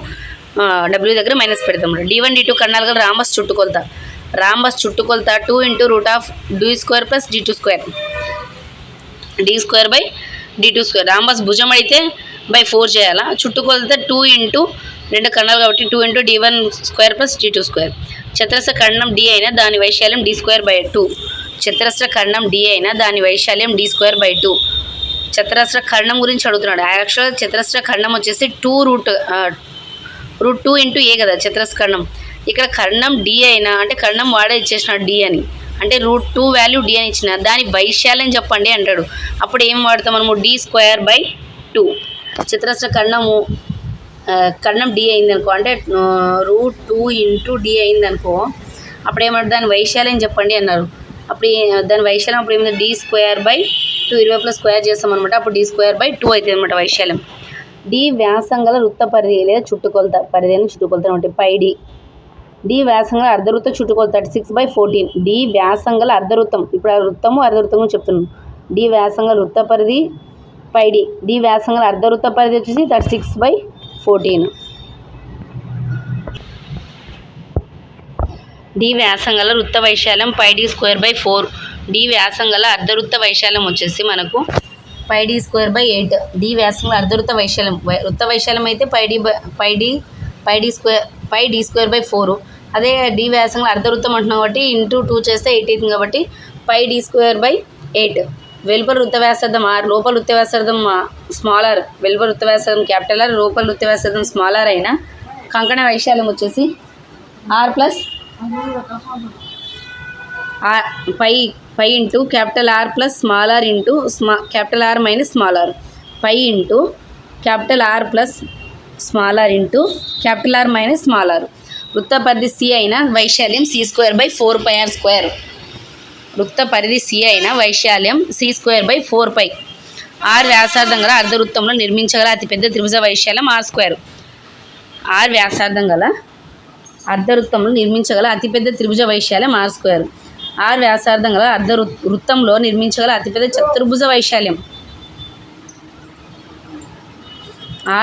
W దగ్గర మైనస్ పెడతాం. D1 D2 కర్ణాలు గల రాంబస్ చుట్టుకొలత. 2 × √D² + D2². D² / D2². Rhombus భుజం అయితే by 4 చేయాలా. చుట్టుకొలత 2 × 2 కర్ణాలు కాబట్టి 2 × D1² + D2². చతురస్ర ఖండం D అయినా దాని వైశాల్యం D²/2. చతురస్ర ఖండం D అయినా దాని వైశాల్యం D²/2. చతురస్ర ఖండం గురించి అడుగుతున్నాడు. యాక్చువల్గా చతురస్ర ఖండం వచ్చేసి 2√2 × A కదా చతురస్ర ఖండం. ఇక్కడ ఖండం D అయినా అంటే ఖండం వాడే ఇచ్చేసినాడు D అని, అంటే √2 వాల్యూ D అని ఇచ్చిన దాని వైశాల్యం చెప్పండి అంటాడు. అప్పుడు ఏం వాడతాం మనము? D²/2. చతురస్ర ఖండం D అయిందనుకో, అంటే √2 × D అయిందనుకో, అప్పుడు ఏమంటారు? దాని వైశాల్యం చెప్పండి అన్నారు. అప్పుడు దాని వైశాల్యం అప్పుడు ఏమైంది? D²/2. 20 + స్క్వేర్ చేస్తాం అనమాట. అప్పుడు D²/2 అవుతుంది అనమాట వైశాల్యం. D వ్యాసం గల వృత్త పరిధి లేదా చుట్టుకొలత. పరిధి అని చుట్టుకొలత అంటే πD. D వ్యాసం గల అర్ధవృత్త చుట్టుకొలత 36/14. D వ్యాసం గల అర్ధవృత్తం. ఇప్పుడు వృత్తము అర్ధవృత్తం చెప్తున్నాను. D వ్యాసం గల వృత్త పరిధి πD. D వ్యాసం గల అర్ధవృత్త పరిధి వచ్చేసి 36/14. D వ్యాసం గల వృత్త వైశాల్యం πD²/4. D వ్యాసం గల అర్ధవృత్త వైశాల్యం వచ్చేసి మనకు πD²/8. D వ్యాసం గల అర్ధవృత్త వైశాల్యం. వృత్త వైశాల్యం అయితే πD²/4. అదే D వ్యాసం గల అర్ధవృత్తం అంటున్నాం కాబట్టి × 2 చేస్తే 8 అవుతుంది కాబట్టి πD²/8. వెలుపల వృత్త వ్యాసార్థం R, లోపల వృత్త వ్యాసార్థం స్మాల్ r. వెలుపల వృత్త వ్యాసార్థం క్యాపిటల్ R, లోపల వృత్త వ్యాసార్థం స్మాల్ r అయినా కంకణ వైశాల్యం వచ్చేసి R + π × capital R + small r × capital R - small r. π × capital R + small r × capital R - small r. వృత్త పరిధి C అయిన వైశాల్యం C²/4πr². వృత్త పరిధి C అయిన వైశాల్యం C²/4π. R వ్యాసార్థం గల అర్ధవృత్తంలో నిర్మించగల అతిపెద్ద త్రిభుజ వైశాల్యం R². R వ్యాసార్థం గల అర్ధవృత్తంలో నిర్మించగల అతిపెద్ద త్రిభుజ వైశాల్యం R². R వ్యాసార్థం గల వృత్తంలో నిర్మించగల అతిపెద్ద చతుర్భుజ వైశాల్యం.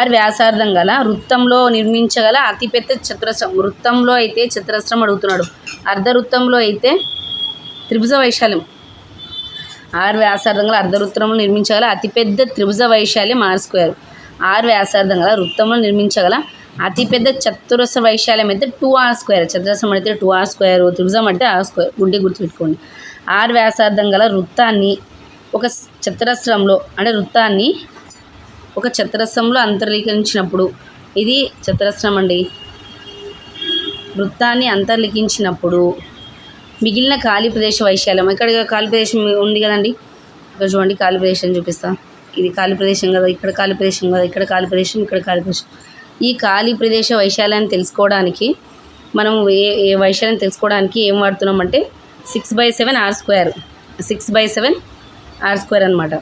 R వ్యాసార్థం గల వృత్తంలో నిర్మించగల అతిపెద్ద చతురస్రం. వృత్తంలో అయితే చతురస్రం అడుగుతున్నాడు, అర్ధవృత్తంలో అయితే త్రిభుజ వైశాల్యం. R వ్యాసార్థం గల అర్ధవృత్తంలో నిర్మించగల అతిపెద్ద త్రిభుజ వైశాల్యం R². R వ్యాసార్థం గల వృత్తంలో నిర్మించగల అతిపెద్ద చతురస్ర వైశాల్యం అయితే 2R². చతురస్రం అయితే 2R², త్రిభుజం అంటే R². గుండె గుర్తుపెట్టుకోండి. r వ్యాసార్థం గల వృత్తాన్ని ఒక చతురస్రంలో అంటే వృత్తాన్ని ఒక చతురస్రంలో అంతర్లీకరించినప్పుడు, ఇది చతురస్రం అండి, వృత్తాన్ని అంతర్లిఖించినప్పుడు మిగిలిన ఖాళీ ప్రదేశ వైశాల్యం, ఇక్కడ ఖాళీ ప్రదేశం ఉంది కదండి, ఇక్కడ చూడండి ఖాళీ ప్రదేశం చూపిస్తా, ఇది ఖాళీ ప్రదేశం కదా, ఇక్కడ ఖాళీ ప్రదేశం కదా, ఇక్కడ ఖాళీ ప్రదేశం, ఇక్కడ ఖాళీ ప్రదేశం. ఈ ఖాళీ ప్రదేశ వైశాల్యాన్ని తెలుసుకోవడానికి మనం ఏ వైశాల్యం తెలుసుకోవడానికి ఏం వాడుతున్నామంటే 6/7 r², 6/7 r² అనమాట,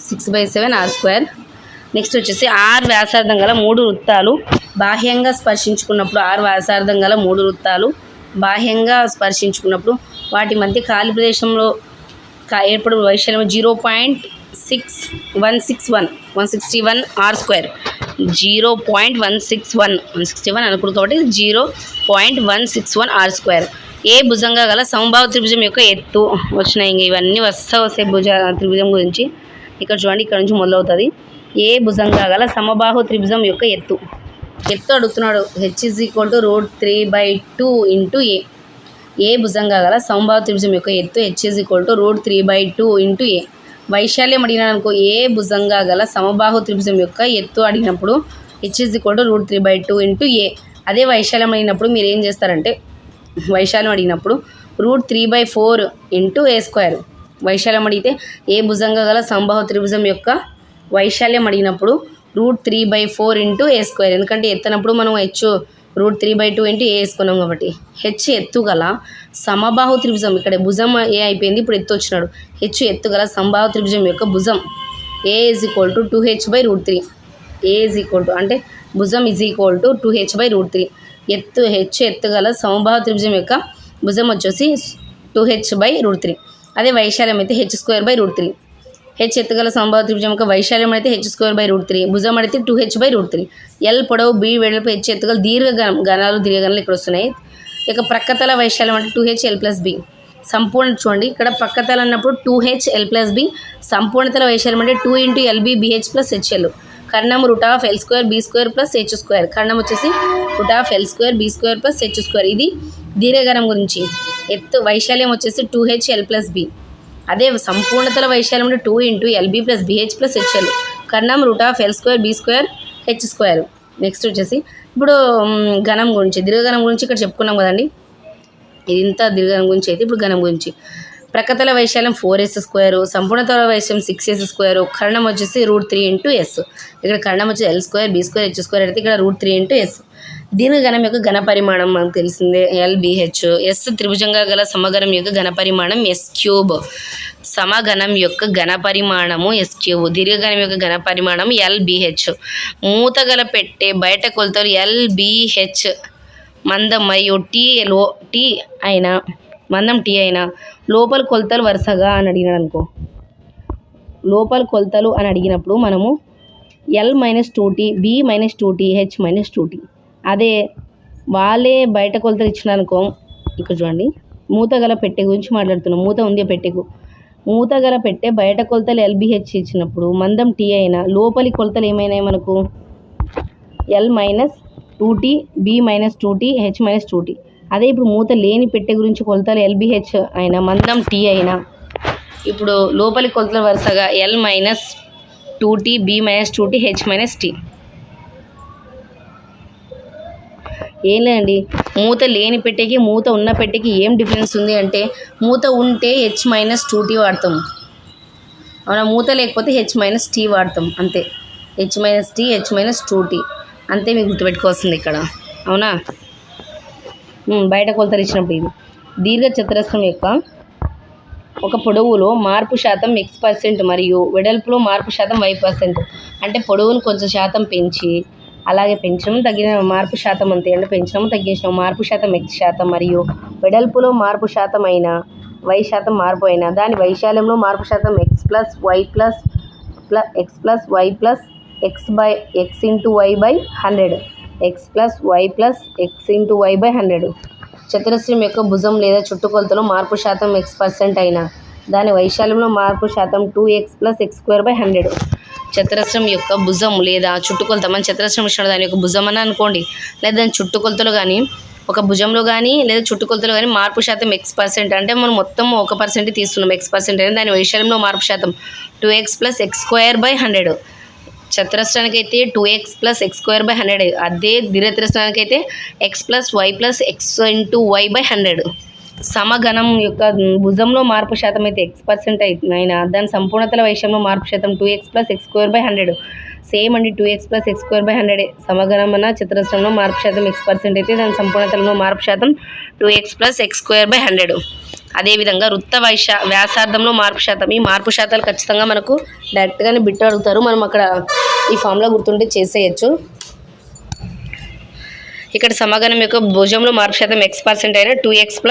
6/7 r². నెక్స్ట్ వచ్చేసి r వ్యాసార్థం గల 3 వృత్తాలు బాహ్యంగా స్పర్శించుకున్నప్పుడు, r వ్యాసార్థం గల 3 వృత్తాలు బాహ్యంగా స్పర్శించుకున్నప్పుడు వాటి మధ్య ఖాళీ ప్రదేశంలో ఏర్పడు వైశాల్యం 0.161 r², 0.161 అనుకున్నాం కాబట్టి 0.161 r². ఏ భుజంగా గల సమబాహు త్రిభుజం యొక్క ఎత్తు వచ్చినాయి. ఇంక ఇవన్నీ వస్తాయి త్రిభుజం గురించి. ఇక్కడ చూడండి, ఇక్కడ నుంచి మొదలవుతుంది. ఏ భుజంగా గల సమబాహు త్రిభుజం యొక్క ఎత్తు అడుగుతున్నాడు. h = √3/2 × a. ఏ భుజంగా గల సమబాహు త్రిభుజం యొక్క ఎత్తు h = √3/2 × a. వైశాల్యం అడిగినాడు అనుకో, ఏ భుజంగా గల సమబాహు త్రిభుజం యొక్క ఎత్తు అడిగినప్పుడు h = √3/2 × a. అదే వైశాల్యం అడిగినప్పుడు మీరు ఏం చేస్తారంటే, వైశాల్యం అడిగినప్పుడు √3/4 × a². వైశాల్యం అడిగితే ఏ భుజంగా గల సమబాహు త్రిభుజం యొక్క వైశాల్యం అడిగినప్పుడు √3/4 × a². ఎందుకంటే ఎత్తనప్పుడు మనం h √3/2 × a వేసుకున్నాం కాబట్టి. h ఎత్తు గల సమబాహు త్రిభుజం, ఇక్కడ భుజం ఏ అయిపోయింది, ఇప్పుడు ఎత్తు వచ్చినాడు. h ఎత్తు గల సమబాహు త్రిభుజం యొక్క భుజం a = 2h/√3. a అంటే భుజం = 2h/√3. h ఎత్తు గల సమబాహు త్రిభుజం యొక్క భుజం వచ్చేసి 2h/√3. అదే వైశాల్యం అయితే h² √3. h ఎత్తుగల సమబాహు త్రిభుజం యొక్క వైశాల్యం అయితే h² √3, భుజం అయితే 2h/√3. l పొడవు, b వెడల్పు, h ఎత్తుగల దీర్ఘగణాలు ఇక్కడ వస్తున్నాయి. ఇక ప్రక్కతల వైశాల్యం అంటే 2h/l+b. సంపూర్ణ చూడండి, ఇక్కడ ప్రక్కతల అన్నప్పుడు 2h/l+b. సంపూర్ణతల వైశాల్యం అంటే 2 × lb bh + hL. కర్ణం √l² b² + h². కర్ణం వచ్చేసి √l² b² + h². ఇది దీర్ఘగణం గురించి. ఎత్తు వైశాల్యం వచ్చేసి 2h/l+b. అదే సంపూర్ణతల వైశాల్యం అంటే 2 × lb + bh + hL. కర్ణం √l² b² h². నెక్స్ట్ వచ్చేసి ఇప్పుడు ఘనం గురించి, దీర్ఘగణం గురించి ఇక్కడ చెప్పుకున్నాం కదండి. ఇది ఇంత దీర్ఘగణం గురించి అయితే ఇప్పుడు ఘనం గురించి. ప్రక్కతల వైశాల్యం 4s², సంపూర్ణతల వైశాల్యం 6s². కర్ణం వచ్చేసి √3 × s. ఇక్కడ కర్ణం వచ్చి l² b² h² అయితే ఇక్కడ √3 × s. దీర్ఘగణం యొక్క ఘన పరిమాణం మనకు తెలిసిందే, lbh. s త్రిభుజంగా గల సమగణం యొక్క ఘన పరిమాణం s³. సమగణం యొక్క ఘన పరిమాణము s³. దీర్ఘగణం యొక్క ఘన పరిమాణం lbh. మూతగల పెట్టే బయట కొలతలు lbh. మందం మరియు మందం t అయినా లోపల కొలతలు వరుసగా అని అడిగినాడు అనుకో, లోపల కొలతలు అని అడిగినప్పుడు మనము l - 2t, b - 2t, h - 2t. అదే వాళ్ళే బయట కొలతలు ఇచ్చినారనుకో, ఇక్కడ చూడండి మూతగల పెట్టె గురించి మాట్లాడుతున్నాం. మూత ఉంది పెట్టెకు, మూతగల పెట్టె బయట కొలతలు lbh ఇచ్చినప్పుడు మందం t అయినా లోపలి కొలతలు ఏమైనాయి మనకు l - 2t, b - 2t, h - 2t. అదే ఇప్పుడు మూత లేని పెట్టె గురించి కొలతలు lbh అయినా మందం t అయినా ఇప్పుడు లోపలి కొలతల వరుసగా l - 2t, b - 2t, h - t. ఏం లేదండి, మూత లేని పెట్టెకి మూత ఉన్న పెట్టెకి ఏం డిఫరెన్స్ ఉంది అంటే, మూత ఉంటే h - 2t వాడతాం, అవునా, మూత లేకపోతే h - t వాడతాం, అంతే. h - t, h - 2t అంతే, మీకు గుర్తుపెట్టుకోవాల్సింది ఇక్కడ, అవునా. బయట కొలతలు ఇచ్చినప్పుడు ఇది దీర్ఘ చతురస్రం యొక్క ఒక పొడవులో మార్పు శాతం x% మరియు వెడల్పులో మార్పు శాతం y%. అంటే పొడవును కొంచెం శాతం పెంచి, అలాగే పెంచడం తగ్గిన మార్పు శాతం అంతే, అంటే పెంచడం తగ్గించడం మార్పు శాతం x% మరియు వెడల్పులో మార్పు శాతం అయిన y% మార్పు అయినా దాని వైశాల్యంలో మార్పు శాతం x + y + x + y + x × y/100, x + y + x × y/100. చతురస్రం యొక్క భుజం లేదా చుట్టుకొలతలో మార్పు శాతం x% అయినా దాని వైశాల్యంలో మార్పు శాతం 2x + x²/100. చతురస్రం యొక్క భుజం లేదా చుట్టుకొలత, మన చతురస్రం ఇచ్చిన దాని యొక్క భుజం అని అనుకోండి, లేదా దాని చుట్టుకొలతలు కానీ ఒక భుజంలో కానీ లేదా చుట్టుకొలతలో కానీ మార్పు శాతం x%, అంటే మనం మొత్తం 1% తీస్తున్నాం x% అని, దాని వైశాల్యంలో మార్పు శాతం 2x + x²/100. చతురస్రానికి అయితే 2x + x²/100. అదే దీర్ఘచతురస్రానికి అయితే x + y + x × y/100. సమగణం యొక్క భుజంలో మార్పు శాతం అయితే x% అయినా దాని సంపూర్ణతల వైశాల్యంలో మార్పు శాతం 2x + x²/100. సేమ్ అండి, 2x + x²/100. సమగణమన చతురస్రంలో మార్పు శాతం x% అయితే దాని సంపూర్ణతలలో మార్పు శాతం 2x + x²/100. అదేవిధంగా వృత్త వ్యాసార్థంలో మార్పు శాతం. ఈ మార్పు శాతాలు ఖచ్చితంగా మనకు డైరెక్ట్గానే బిట్ అడుగుతారు, మనం అక్కడ ఈ ఫామ్లో గుర్తుంటే చేసేయచ్చు. ఇక్కడ సమగణం యొక్క భుజంలో మార్పు శాతం x% అయినా 2x +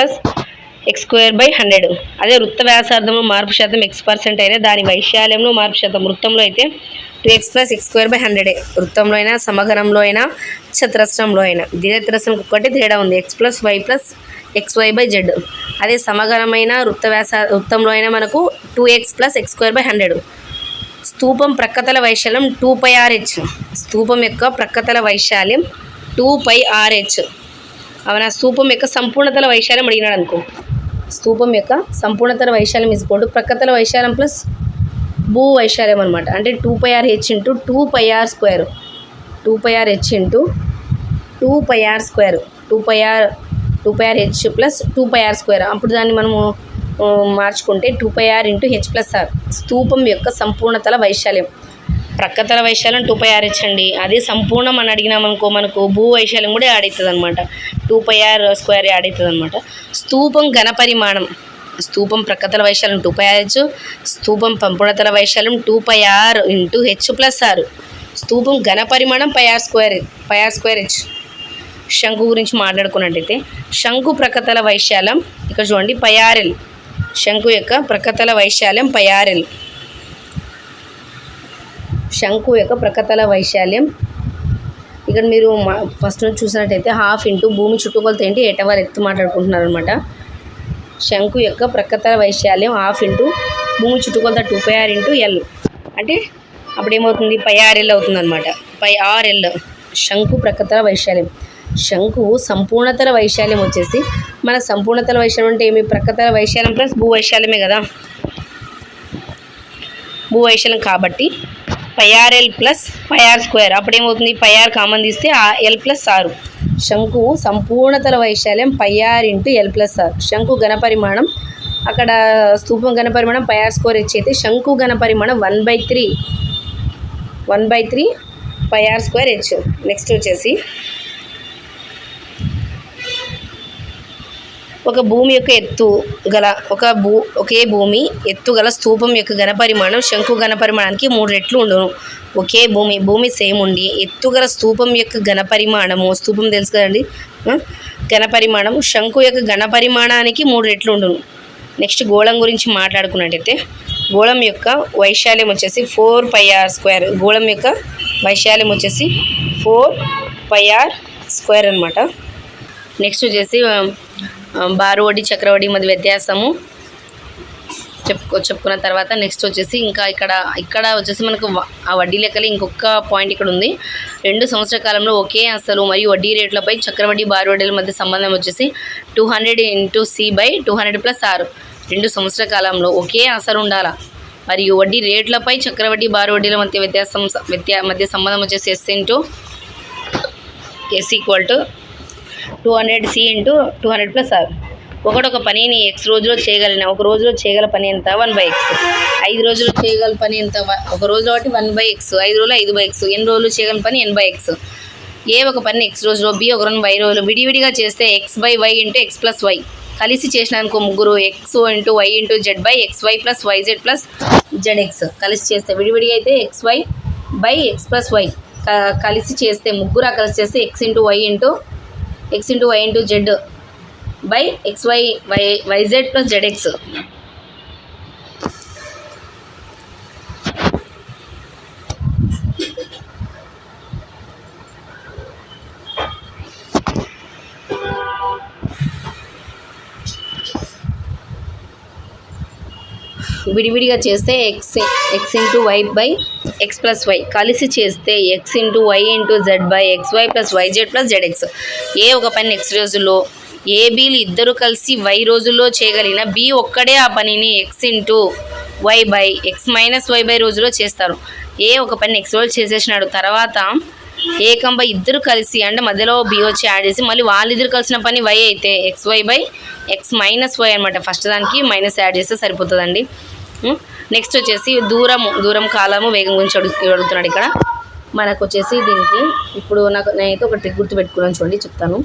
x²/100. అదే వృత్త వ్యాసార్థంలో మార్పు శాతం x% అయినా దాని వైశాల్యంలో మార్పు శాతం వృత్తంలో అయితే 2x + x²/100. వృత్తంలో అయినా సమగణంలో అయినా చతురస్రంలో అయినా. దీర్ఘచతురస్రం ఒక్కటి తేడా ఉంది, x + y + xy/z. అదే సమగణమైన వృత్తంలో అయినా మనకు 2x + x²/100. స్తూపం ప్రక్కతల వైశాల్యం 2πrh. స్తూపం యొక్క ప్రక్కతల వైశాల్యం 2πrh. అవునా? స్తూపం యొక్క సంపూర్ణతల వైశాల్యం అడిగినాడు అనుకో, స్తూపం యొక్క సంపూర్ణతల వైశాల్యం = ప్రక్కతల వైశాల్యం ప్లస్ భూ వైశాల్యం అనమాట. అంటే 2πrh × 2πr². 2πrh × 2πr². 2πrh + 2πr². అప్పుడు దాన్ని మనము మార్చుకుంటే 2πr × h+r. స్తూపం యొక్క సంపూర్ణతల వైశాల్యం. ప్రక్కతల వైశాల్యం 2πrh అండి. అదే సంపూర్ణం అని అడిగినామనుకో మనకు భూ వైశాల్యం కూడా యాడ్ అవుతుంది అనమాట, 2πr² యాడ్ అవుతుంది అనమాట. స్తూపం ఘనపరిమాణం. స్తూపం ప్రక్కతల వైశాల్యం 2πrh, స్తూపం సంపూర్ణతల వైశాల్యం 2πr × h+r. స్తూపం ఘనపరిమాణం πr²h. శంకు గురించి మాట్లాడుకున్నట్టయితే శంకు ప్రక్కతల వైశాల్యం ఇక్కడ చూడండి πrl. శంకు యొక్క ప్రక్కతల వైశాల్యం πrl. శంకు యొక్క ప్రక్కతల వైశాల్యం ఇక్కడ మీరు ఫస్ట్ నుంచి చూసినట్టయితే 1/2 × భూమి చుట్టుకొలత ఏంటి ఏటవారు ఎత్తు మాట్లాడుకుంటున్నారు అనమాట. శంకు యొక్క ప్రక్కతల వైశాల్యం 1/2 × భూమి చుట్టుకొలత 2πr × l. అంటే అప్పుడు ఏమవుతుంది, πrl అవుతుంది అనమాట. πrl శంకు ప్రక్కతల వైశాల్యం. శంకు సంపూర్ణతల వైశాల్యం వచ్చేసి మన సంపూర్ణతల వైశాల్యం అంటే ఏమి, ప్రక్కతల వైశాల్యం ప్లస్ భూ వైశాల్యమే కదా, భూ వైశాల్యం కాబట్టి πrl + πr². అప్పుడు ఏమవుతుంది, πr కామన్ తీస్తే l + r. శంకు సంపూర్ణతల వైశాల్యం πr × l + r. శంకు ఘనపరిమాణం అక్కడ స్తూపం ఘనపరిమాణం πr²h అయితే శంకు ఘనపరిమాణం 1/3 πr²h. నెక్స్ట్ వచ్చేసి ఒక భూమి యొక్క ఎత్తు గల ఒకే భూమి ఎత్తు గల స్తూపం యొక్క ఘనపరిమాణం శంకు ఘనపరిమాణానికి 3 రెట్లు ఉండును. ఒకే భూమి సేమ్ ఉండి ఎత్తు గల స్తూపం యొక్క ఘనపరిమాణము, స్తూపం తెలుసు కదండి, ఘనపరిమాణం శంకు యొక్క ఘనపరిమాణానికి 3 రెట్లు ఉండును. నెక్స్ట్ గోళం గురించి మాట్లాడుకున్నట్టయితే గోళం యొక్క వైశాల్యం వచ్చేసి 4πr². గోళం యొక్క వైశాల్యం వచ్చేసి 4πr² అనమాట. నెక్స్ట్ వచ్చేసి బారు వడ్డీ చక్రవడ్డీ మధ్య వ్యత్యాసము చెప్పుకున్న తర్వాత నెక్స్ట్ వచ్చేసి ఇంకా ఇక్కడ వచ్చేసి మనకు ఆ వడ్డీ లెక్కలు ఇంకొక పాయింట్ ఇక్కడ ఉంది. 2 సంవత్సరాల కాలంలో ఒకే అసలు మరియు వడ్డీ రేట్లపై చక్రవడ్డీ బారు వడ్డీల మధ్య సంబంధం వచ్చేసి 200 × c/200 + r. 2 సంవత్సరాల కాలంలో ఒకే అసలు ఉండాలా మరియు వడ్డీ రేట్లపై చక్రవడ్డీ బారు వడ్డీల మధ్య సంబంధం వచ్చేసి s = 200c × 200 + r. ఒక పనిని x రోజులో చేయగలిగిన ఒక రోజులో చేయగల పని ఎంత 1/x. 5 రోజుల్లో చేయగల పని ఎంత, ఒక రోజులో కాబట్టి 1/x, 5 రోజులు 5/x, ఎన్ని రోజులు చేయగల పని n/x. ఏ ఒక పని x రోజులో, b ఒక రోజు y రోజులో విడివిడిగా చేస్తే x/y × x + y. కలిసి చేసిన అనుకో ముగ్గురు x × y × z/xy + yz + zx. కలిసి చేస్తే విడివిడిగా అయితే xy/x + y. కలిసి చేస్తే ముగ్గురు కలిసి చేస్తే x × y × z/xy yz + zx. విడివిడిగా చేస్తే x into y by x plus y, కలిసి చేస్తే x into y into z by x y plus y z plus z x. ఏ ఒక పని ఎక్స్ రోజుల్లో, ఏ బీలు ఇద్దరు కలిసి వై రోజుల్లో చేయగలిగిన బి ఒక్కడే ఆ పనిని x into y by x minus y by రోజుల్లో చేస్తారు. ఏ ఒక పని ఎక్స్ రోజు చేసేసినాడు, తర్వాత ఏ కంబై ఇద్దరు కలిసి అంటే మధ్యలో బి వచ్చి యాడ్ చేసి మళ్ళీ వాళ్ళిద్దరు కలిసిన పని వై అయితే x y by x minus y అనమాట. ఫస్ట్ దానికి మైనస్ యాడ్ చేస్తే సరిపోతుందండి. నెక్స్ట్ వచ్చేసి దూరం కాలము వేగం గురించి అడుగుతున్నాడు ఇక్కడ. మనకు వచ్చేసి దీనికి ఇప్పుడు నేనైతే ఒక ట్రిక్ గుర్తు పెట్టుకున్నాను, చూడండి చెప్తాను.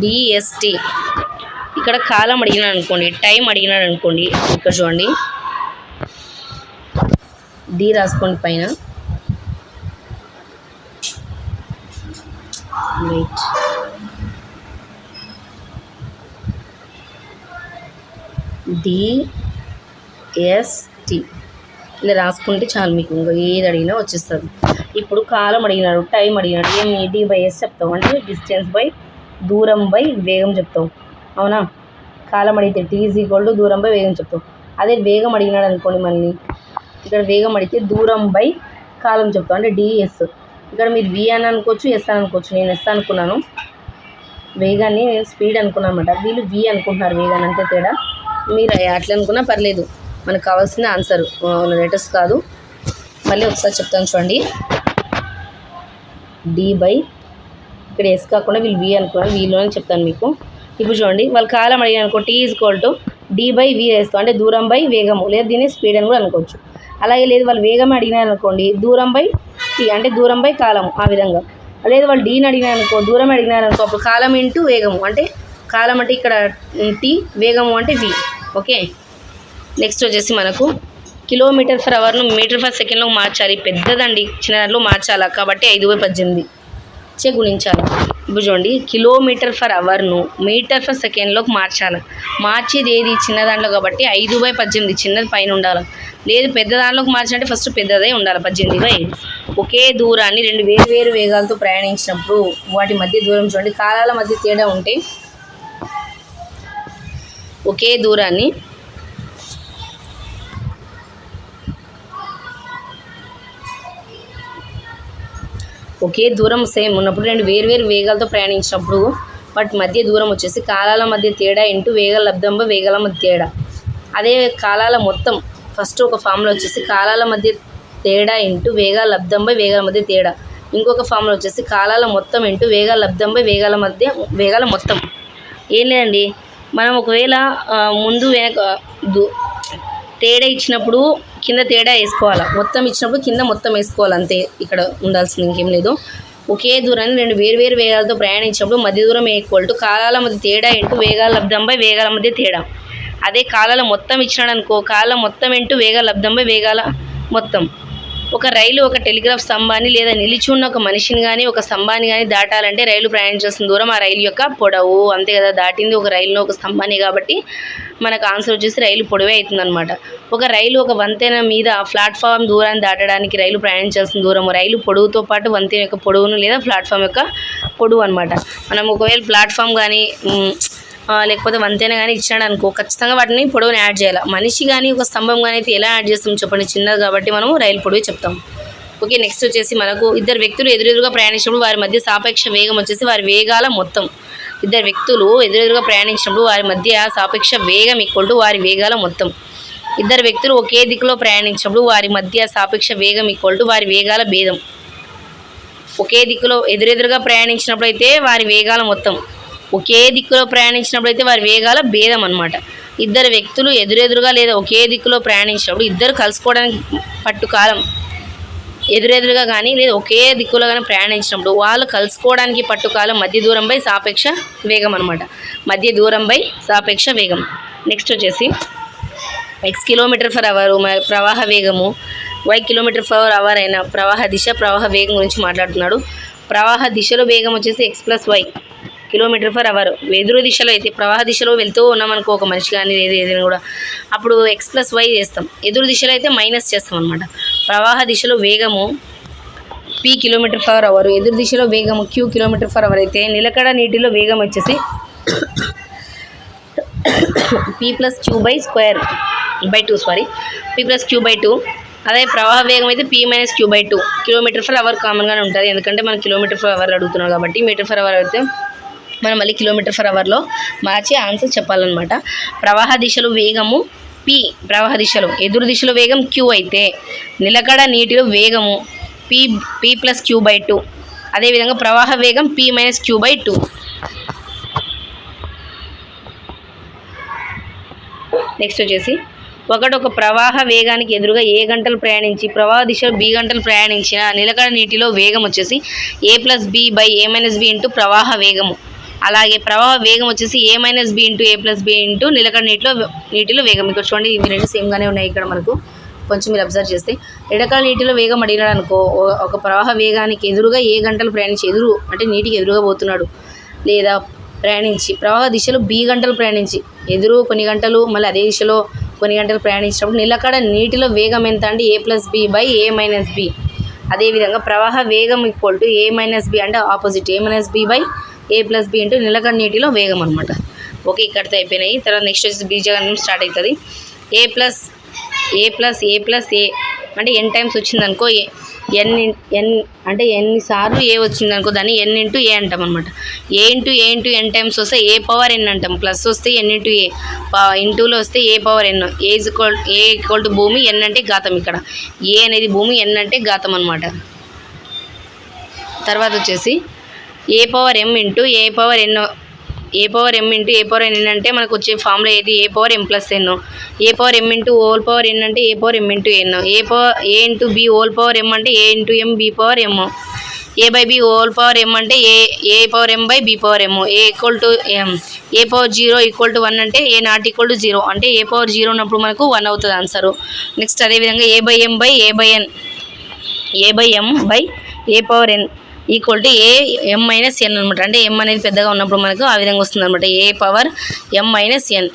డిఎస్టి ఇక్కడ కాలం అడిగినాడు అనుకోండి, టైం అడిగినాడు అనుకోండి, ఇక్కడ చూడండి డి రాసుకోండి పైన. వెయిట్, డిఎస్టి ఇలా రాసుకుంటే చాలు, మీకు ఇంకా ఏది అడిగినా వచ్చేస్తుంది. ఇప్పుడు కాలం అడిగినాడు, టైం అడిగినాడు, ఏమి డి బై ఎస్ చెప్తాం అంటే డిస్టెన్స్ బై దూరం బై వేగం చెప్తాం, అవునా. కాలం అడిగితే టీ ఈజ్ ఈక్వల్ టు దూరం బై వేగం చెప్తాం. అదే వేగం అడిగినాడు అనుకోండి, మళ్ళీ ఇక్కడ వేగం అడిగితే దూరం బై కాలం చెప్తాం అంటే డిఎస్. ఇక్కడ మీరు వి అని అనుకోవచ్చు, ఎస్ అని అనుకోవచ్చు. నేను ఎస్ అనుకున్నాను, వేగాన్ని నేను స్పీడ్ అనుకున్నాను అనమాట. వీళ్ళు వి అనుకుంటున్నారు వేగాన్ని, అంతే తేడా. మీరు అట్లా అనుకున్నా పర్లేదు, మనకు కావాల్సిన ఆన్సర్ లెటర్స్ కాదు. మళ్ళీ ఒకసారి చెప్తాను చూడండి. డి బై ఇక్కడ ఎస్ కాకుండా వీళ్ళు వి అనుకున్నాను, వీలోనే చెప్తాను మీకు. ఇప్పుడు చూడండి, వాళ్ళు కాలం అడిగాను అనుకో t is equal to d by v వేస్తాం అంటే దూరం బై వేగము, లేదా దీన్ని స్పీడ్ అని కూడా అనుకోవచ్చు. అలాగే లేదు వాళ్ళు వేగం అడిగినారు అనుకోండి, దూరం బై టీ అంటే దూరం బై కాలము, ఆ విధంగా. లేదు వాళ్ళు డీని అడిగినారు అనుకో, దూరం అడిగినారు అనుకో, అప్పుడు కాలం ఇంటూ వేగము అంటే కాలం అంటే ఇక్కడ టీ, వేగము అంటే వి. ఓకే, నెక్స్ట్ వచ్చేసి మనకు కిలోమీటర్ ఫర్ అవర్ను మీటర్ ఫర్ సెకండ్లో మార్చాలి. పెద్దదండి, చిన్న దాంట్లో మార్చాలా కాబట్టి 5/18 చే గుణించాలి. ఇప్పుడు చూడండి, కిలోమీటర్ ఫర్ అవర్ను మీటర్ ఫర్ సెకండ్లోకి మార్చాలి. మార్చేది ఏది చిన్న దాంట్లో కాబట్టి 5/18, చిన్నది పైన ఉండాలి. లేదు పెద్ద దాంట్లోకి మార్చాలంటే ఫస్ట్ పెద్దదే ఉండాలి, 18/5. ఒకే దూరాన్ని రెండు వేరు వేగాలతో ప్రయాణించినప్పుడు వాటి మధ్య దూరం చూడండి, కాలాల మధ్య తేడా ఉంటే ఒకే దూరాన్ని ఒకే దూరం సేమ్ ఉన్నప్పుడు రెండు వేరు వేగాలతో ప్రయాణించినప్పుడు వాటి మధ్య దూరం వచ్చేసి కాలాల మధ్య తేడా ఇంటూ వేగాల లబ్ధంబ వేగాల మధ్య తేడా. అదే కాలాల మొత్తం ఫస్ట్ ఒక ఫార్ములా వచ్చేసి కాలాల మధ్య తేడా ఇంటూ వేగాల లబ్ధంబ వేగాల మధ్య తేడా. ఇంకొక ఫార్ములా వచ్చేసి కాలాల మొత్తం ఇంటూ వేగాల లబ్ధంబ వేగాల మొత్తం. ఏం లేదండి, మనం ఒకవేళ ముందు వెనక తేడా ఇచ్చినప్పుడు కింద తేడా వేసుకోవాలి, మొత్తం ఇచ్చినప్పుడు కింద మొత్తం వేసుకోవాలి, అంతే. ఇక్కడ ఉండాల్సింది ఇంకేం లేదు. ఒకే దూరాన్ని రెండు వేరు వేగాలతో ప్రయాణించినప్పుడు మధ్య దూరం ఈక్వల్ టు కాలాల మధ్య తేడా ఇంటూ వేగాల లబ్ధంబై వేగాల మధ్య తేడా. అదే కాలాల మొత్తం ఇచ్చినాడు అనుకో, కాలాల మొత్తం ఇంటూ వేగాల లబ్ధంబై వేగాల మొత్తం. ఒక రైలు ఒక టెలిగ్రాఫ్ స్తంభాన్ని లేదా నిలిచి ఉన్న ఒక మనిషిని కానీ ఒక స్తంభాన్ని కానీ దాటాలంటే రైలు ప్రయాణించాల్సిన దూరం ఆ రైలు యొక్క పొడవు, అంతే కదా. దాటింది ఒక రైలును ఒక స్తంభాన్ని కాబట్టి మనకు ఆన్సర్ వచ్చేసి రైలు పొడవే అవుతుందన్నమాట. ఒక రైలు ఒక వంతెన మీద ప్లాట్ఫామ్ దూరాన్ని దాటడానికి రైలు ప్రయాణించాల్సిన దూరం రైలు పొడవుతో పాటు వంతెన యొక్క పొడవును లేదా ప్లాట్ఫామ్ యొక్క పొడవు అనమాట. మనం ఒకవేళ ప్లాట్ఫామ్ కానీ లేకపోతే వంతెన కానీ ఇచ్చినాడు అనుకో, ఖచ్చితంగా వాటిని పొడవుని యాడ్ చేయాలి. మనిషి కానీ ఒక స్తంభం కానీ అయితే ఎలా యాడ్ చేస్తాం చెప్పండి, చిన్నది కాబట్టి మనము రైలు పొడవు చెప్తాం. ఓకే, నెక్స్ట్ వచ్చేసి మనకు ఇద్దరు వ్యక్తులు ఎదురెదురుగా ప్రయాణించినప్పుడు వారి మధ్య సాపేక్ష వేగం వచ్చేసి వారి వేగాల మొత్తం. ఇద్దరు వ్యక్తులు ఎదురెదురుగా ప్రయాణించినప్పుడు వారి మధ్య సాపేక్ష వేగం ఈక్వల్ టు వారి వేగాల మొత్తం. ఇద్దరు వ్యక్తులు ఒకే దిక్కులో ప్రయాణించినప్పుడు వారి మధ్య సాపేక్ష వేగం ఈక్వల్ టు వారి వేగాల భేదం. ఒకే దిక్కులో ఎదురెదురుగా ప్రయాణించినప్పుడు అయితే వారి వేగాల మొత్తం, ఒకే దిక్కులో ప్రయాణించినప్పుడు అయితే వారి వేగాల భేదం అనమాట. ఇద్దరు వ్యక్తులు ఎదురెదురుగా లేదా ఒకే దిక్కులో ప్రయాణించినప్పుడు ఇద్దరు కలుసుకోవడానికి పట్టు కాలం, ఎదురెదురుగా కానీ లేదా ఒకే దిక్కులో కానీ ప్రయాణించినప్పుడు వాళ్ళు కలుసుకోవడానికి పట్టుకాలం మధ్య దూరంపై సాపేక్ష వేగం అనమాట. మధ్య దూరంపై సాపేక్ష వేగం. నెక్స్ట్ వచ్చేసి ఎక్స్ కిలోమీటర్ ఫర్ అవర్ ప్రవాహ వేగము, వై కిలోమీటర్ ఫర్ అవర్ అయిన ప్రవాహ దిశ ప్రవాహ వేగం గురించి మాట్లాడుతున్నాడు. ప్రవాహ దిశలో వేగం వచ్చేసి ఎక్స్ ప్లస్ వై, km/h. ఎదురు దిశలో అయితే ప్రవాహ దిశలో వెళ్తూ ఉన్నామనుకో ఒక మనిషి కానీ ఏదైనా కూడా అప్పుడు x+y చేస్తాం. ఎదురు దిశలో అయితే మైనస్ చేస్తాం అనమాట. ప్రవాహ దిశలో వేగము p km/h, ఎదురు దిశలో వేగము q km/h అయితే నిలకడ నీటిలో వేగం వచ్చేసి p+q/2 p+q/2. అదే ప్రవాహ వేగం అయితే p - q/2 km/h కామన్గానే ఉంటుంది. ఎందుకంటే మనం km/h అడుగుతున్నాం కాబట్టి m/h అయితే మనం మళ్ళీ km/hలో మార్చి ఆన్సర్ చెప్పాలన్నమాట. ప్రవాహ దిశలో వేగము p, ప్రవాహ దిశలో ఎదురు దిశలో వేగం q అయితే నిలకడ నీటిలో వేగము p+q/2. అదేవిధంగా ప్రవాహ వేగం p - q/2. నెక్స్ట్ వచ్చేసి ఒక ప్రవాహ వేగానికి ఎదురుగా ఏ గంటలు ప్రయాణించి ప్రవాహ దిశలో b గంటలు ప్రయాణించిన నిలకడ నీటిలో వేగం వచ్చేసి a+b/a-b ఇంటూ ప్రవాహ వేగము. అలాగే ప్రవాహ వేగం వచ్చేసి a-b/a+b ఇంటూ నిలకడ నీటిలో వేగం. ఇక్కడ చూడండి ఇవి రెండు సేమ్గానే ఉన్నాయి. ఇక్కడ మనకు కొంచెం మీరు అబ్జర్వ్ చేస్తే నిలకడ నీటిలో వేగం అడిగినాడు అనుకో, ఒక ప్రవాహ వేగానికి ఎదురుగా ఏ గంటలు ప్రయాణించి, ఎదురు అంటే నీటికి ఎదురుగా పోతున్నాడు లేదా ప్రయాణించి ప్రవాహ దిశలో b గంటలు ప్రయాణించి ఎదురు కొన్ని గంటలు మళ్ళీ అదే దిశలో కొన్ని గంటలు ప్రయాణించినప్పుడు నిలకడ నీటిలో వేగం ఎంత అంటే a+b/a-b. అదేవిధంగా ప్రవాహ వేగం ఈక్వల్ టు a-b అంటే ఆపోజిట్ a-b/a+b ఇంటూ నిలకడ నీటిలో వేగం అనమాట. ఓకే, ఇక్కడితో అయిపోయినాయి. తర్వాత నెక్స్ట్ వచ్చేసి బీజగణితం స్టార్ట్ అవుతుంది. a+a+a అంటే n టైమ్స్ వచ్చిందనుకో n అంటే ఎన్నిసార్లు ఏ వచ్చిందనుకో దాన్ని n ఇంటూ ఏ అంటాం అనమాట. a ఇంటూ n టైమ్స్ వస్తే a⁴n అంటాం. ప్లస్ వస్తే n ఇంటూ ఏ, ఇంటూలో వస్తే a⁴n. ఏ ఈక్వల్ టు భూమి, n అంటే ఘాతం. ఇక్కడ ఏ అనేది భూమి, n అంటే ఘాతం అనమాట. తర్వాత వచ్చేసి a⁴m ఇంటూ a⁴n అంటే మనకు వచ్చే ఫార్ములా ఏది a⁴m+n. a⁴m ఇంటూ n అంటే a⁴m into n. a into b⁴m అంటే a into m b⁴m. a/b⁴m అంటే a/m/b⁴m. a0 ఈక్వల్ టు 1 అంటే a0 అంటే a0 ఉన్నప్పుడు మనకు 1 అవుతుంది ఆన్సరు. నెక్స్ట్ అదేవిధంగా a/m/a/n equal to am - n అనమాట. అంటే m అనేది పెద్దగా ఉన్నప్పుడు మనకు ఆ విధంగా వస్తుంది అనమాట, a⁴m - n.